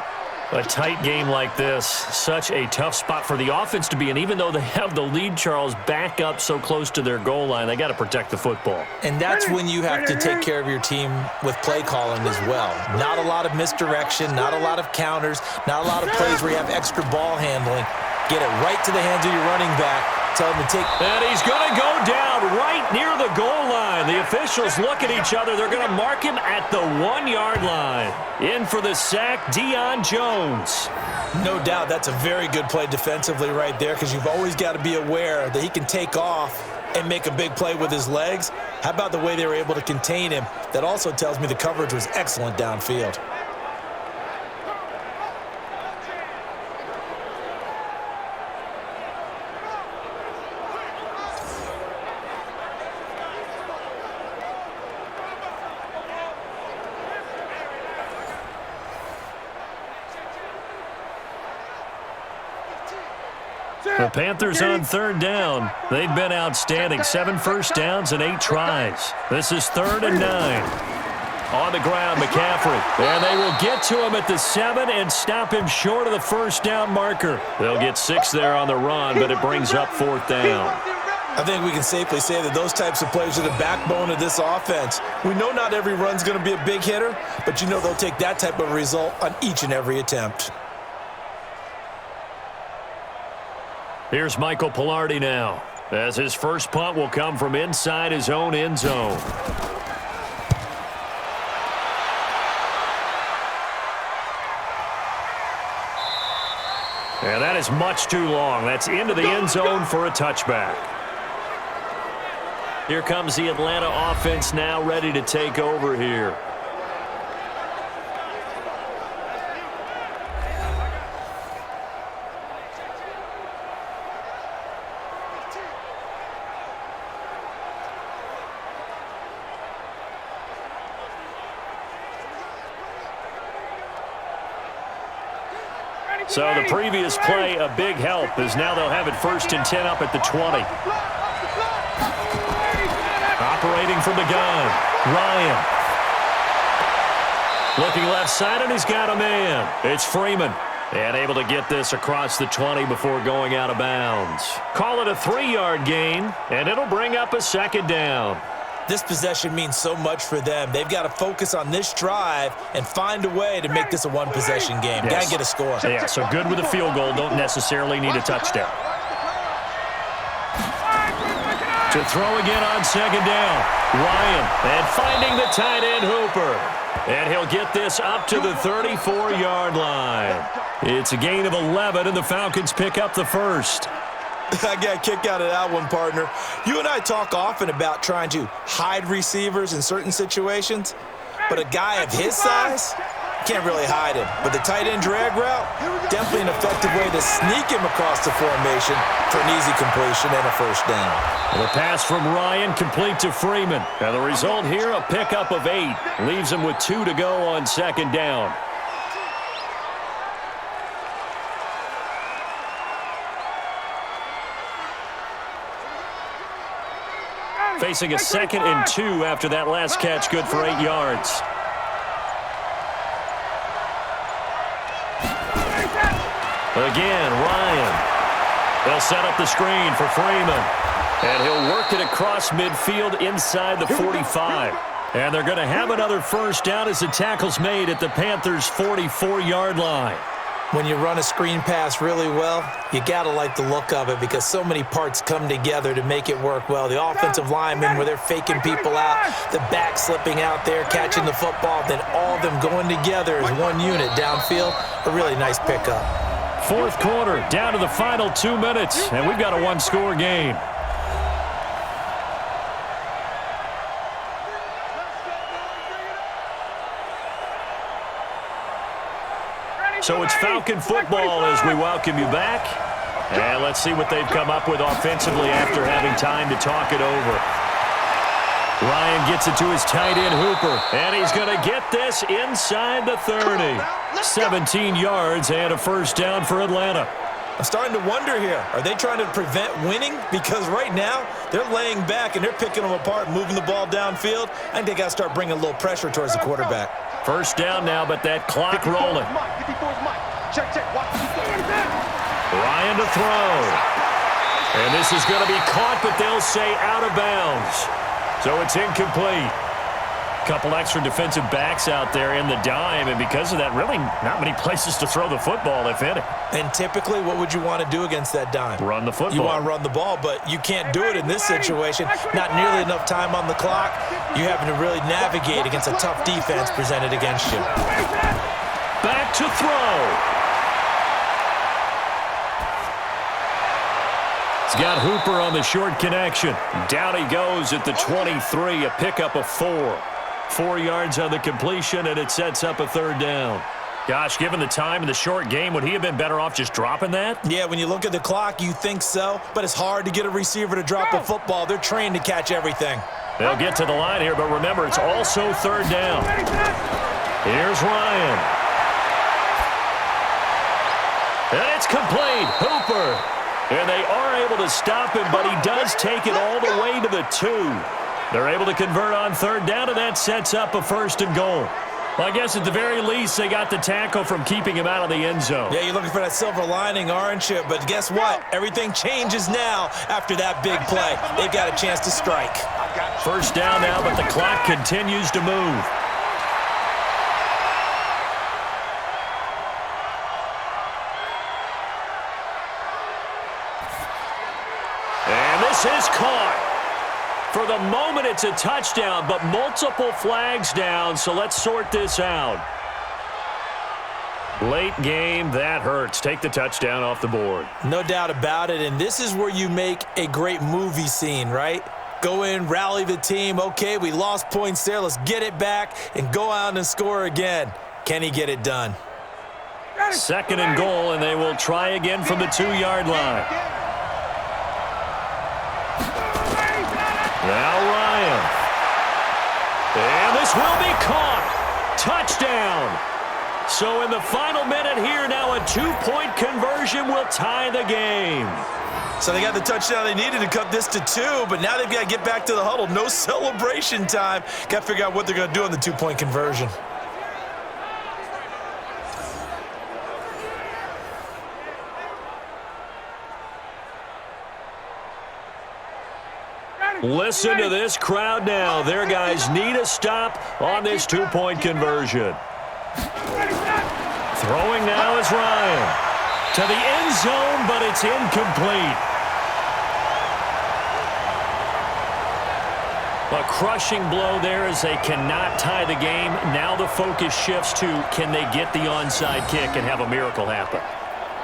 A tight game like this, such a tough spot for the offense to be in. Even though they have the lead, Charles, back up so close to their goal line, they got to protect the football. And that's when you have to take care of your team with play calling as well. Not a lot of misdirection, not a lot of counters, not a lot of plays where you have extra ball handling. Get it right to the hands of your running back. Tell him to take. And he's going to go down right near the goal line. The officials look at each other. They're going to mark him at the 1-yard line. In for the sack, Deion Jones. No doubt that's a very good play defensively right there because you've always got to be aware that he can take off and make a big play with his legs. How about the way they were able to contain him? That also tells me the coverage was excellent downfield. The Panthers on 3rd down. They've been outstanding. 7 first downs and 8 tries. This is 3rd and 9. On the ground, McCaffrey. And they will get to him at the 7 and stop him short of the 1st down marker. They'll get 6 there on the run, but it brings up 4th down. I think we can safely say that those types of plays are the backbone of this offense. We know not every run's going to be a big hitter, but you know they'll take that type of result on each and every attempt. Here's Michael Pilardi now, as his first punt will come from inside his own end zone. And that is much too long. That's into the end zone for a touchback. Here comes the Atlanta offense now ready to take over here. So the previous play, a big help, as now they'll have it 1st and 10 up at the 20. Operating from the gun, Ryan. Looking left side, and he's got a man. It's Freeman. And able to get this across the 20 before going out of bounds. Call it a 3-yard gain, and it'll bring up a 2nd down. This possession means so much for them. They've got to focus on this drive and find a way to make this a one-possession game. Yes. Got to get a score. Yeah, so good with a field goal. Don't necessarily need a touchdown. To throw again on second down. Ryan, and finding the tight end Hooper. And he'll get this up to the 34-yard line. It's a gain of 11, and the Falcons pick up the first. I got a kick out of that one, partner. You and I talk often about trying to hide receivers in certain situations, but a guy of his size can't really hide him. But the tight end drag route, definitely an effective way to sneak him across the formation for an easy completion and a first down. The pass from Ryan complete to Freeman. And the result here, a pickup of 8. Leaves him with 2 to go on second down. Facing a 2nd and 2 after that last catch, good for 8 yards. Again, Ryan. They'll set up the screen for Freeman. And he'll work it across midfield inside the 45. And they're going to have another first down as the tackle's made at the Panthers' 44-yard line. When you run a screen pass really well, you got to like the look of it because so many parts come together to make it work well. The offensive linemen, where they're faking people out, the back slipping out there, catching the football, then all of them going together as one unit downfield. A really nice pickup. Fourth quarter, down to the final 2 minutes, and we've got a one-score game. So it's Falcon football as we welcome you back. And let's see what they've come up with offensively after having time to talk it over. Ryan gets it to his tight end Hooper, and he's going to get this inside the 30. 17 yards and a first down for Atlanta. I'm starting to wonder here, are they trying to prevent winning? Because right now, they're laying back and they're picking them apart, moving the ball downfield. I think they got to start bringing a little pressure towards the quarterback. First down now, but that clock rolling. Ryan to throw. And this is going to be caught, but they'll say out of bounds. So it's incomplete. Couple extra defensive backs out there in the dime, and because of that, really not many places to throw the football, if any. And typically, what would you want to do against that dime? Run the football. You want to run the ball, but you can't do it in this situation. Not nearly enough time on the clock. You're having to really navigate against a tough defense presented against you. Back to throw. He's got Hooper on the short connection. Down he goes at the 23, a pickup of 4. 4 yards on the completion, and it sets up a third down. Gosh, given the time in the short game, would he have been better off just dropping that? Yeah, when you look at the clock, you think so, but it's hard to get a receiver to drop a football. They're trained to catch everything. They'll get to the line here, but remember, it's also third down. Here's Ryan. And it's complete. Hooper. And they are able to stop him, but he does take it all the way to the 2. They're able to convert on third down, and that sets up a first and goal. Well, I guess at the very least, they got the tackle from keeping him out of the end zone. Yeah, you're looking for that silver lining, aren't you? But guess what? Everything changes now after that big play. They've got a chance to strike. First down now, but the clock continues to move. And this is caught. For the moment, it's a touchdown, but multiple flags down, so let's sort this out. Late game, that hurts. Take the touchdown off the board. No doubt about it, and this is where you make a great movie scene, right? Go in, rally the team. Okay, we lost points there. Let's get it back and go out and score again. Can he get it done? Second and goal, and they will try again from the 2-yard line. Now Ryan. And this will be caught. Touchdown. So in the final minute here, now a 2-point conversion will tie the game. So they got the touchdown they needed to cut this to 2, but now they've got to get back to the huddle. No celebration time. Got to figure out what they're going to do on the 2-point conversion. Listen to this crowd now. Their guys need a stop on this two-point conversion. Throwing now is Ryan. To the end zone, but it's incomplete. A crushing blow there as they cannot tie the game. Now the focus shifts to, can they get the onside kick and have a miracle happen?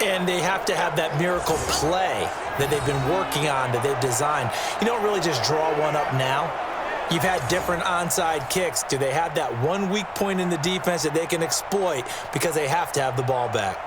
And they have to have that miracle play that they've been working on, that they've designed. You don't really just draw one up now. You've had different onside kicks. Do they have that one weak point in the defense that they can exploit because they have to have the ball back?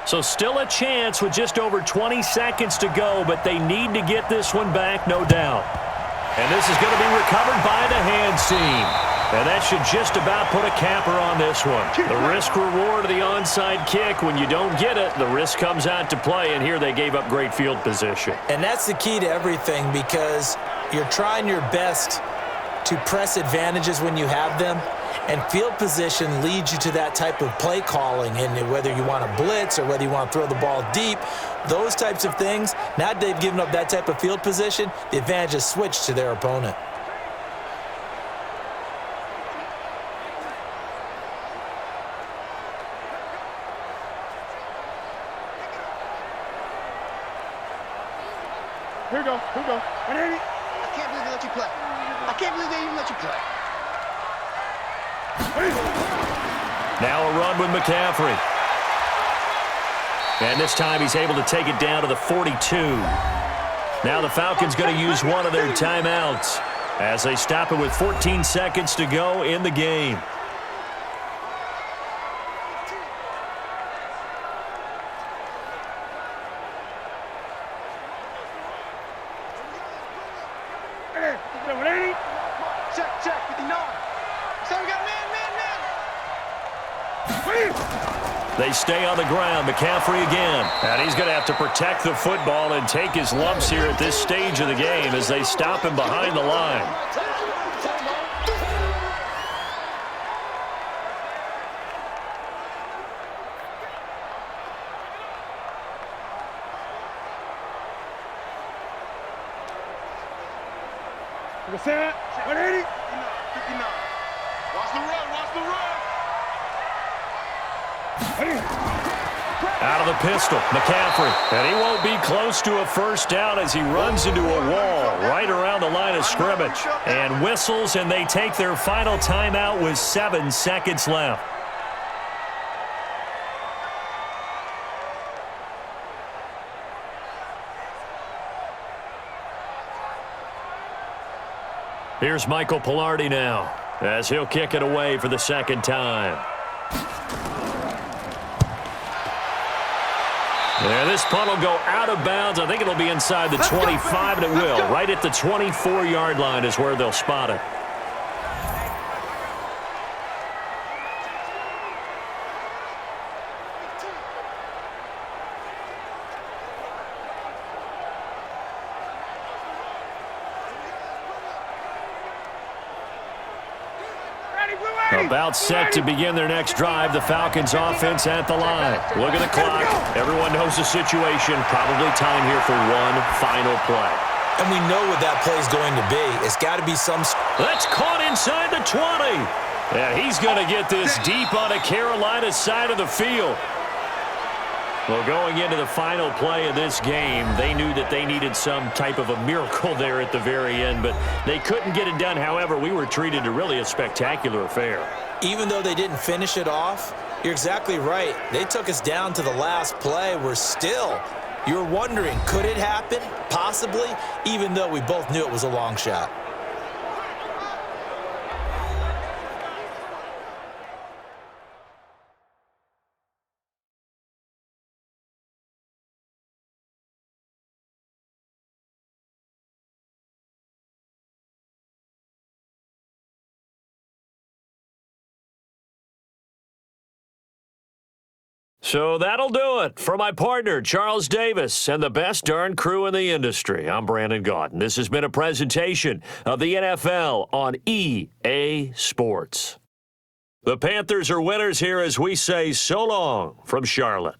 So still a chance with just over 20 seconds to go, but they need to get this one back, no doubt. And this is going to be recovered by the hands team. And that should just about put a capper on this one. The risk-reward of the onside kick, when you don't get it, the risk comes out to play, and here they gave up great field position. And that's the key to everything, because you're trying your best to press advantages when you have them. And field position leads you to that type of play calling, and whether you want to blitz or whether you want to throw the ball deep, those types of things, now that they've given up that type of field position, the advantage is switched to their opponent. Here we go. 180. I can't believe they let you play. I can't believe they even let you play. Now a run with McCaffrey. And this time he's able to take it down to the 42. Now the Falcons going to use one of their timeouts as they stop it with 14 seconds to go in the game. Check, 59. So we got man. They stay on the ground. McCaffrey again. And he's going to have to protect the football and take his lumps here at this stage of the game as they stop him behind the line. What's that? 180. 59. Watch the run. Out of the pistol, McCaffrey. And he won't be close to a first down as he runs into a wall right around the line of scrimmage. And whistles, and they take their final timeout with 7 seconds left. Here's Michael Pilardi now as he'll kick it away for the second time. And this punt will go out of bounds. I think it'll be inside the 25, and it will. Right at the 24-yard line is where they'll spot it. About set to begin their next drive. The Falcons offense at the line. Look at the clock. Everyone knows the situation. Probably time here for one final play. And we know what that play is going to be. It's got to be some... That's caught inside the 20. Yeah, he's going to get this deep on the Carolina side of the field. Well, going into the final play of this game, they knew that they needed some type of a miracle there at the very end, but they couldn't get it done. However, we were treated to really a spectacular affair. Even though they didn't finish it off, you're exactly right. They took us down to the last play. You're wondering, could it happen? Possibly, even though we both knew it was a long shot. So that'll do it. For my partner, Charles Davis, and the best darn crew in the industry, I'm Brandon Gaudin. This has been a presentation of the NFL on EA Sports. The Panthers are winners here as we say so long from Charlotte.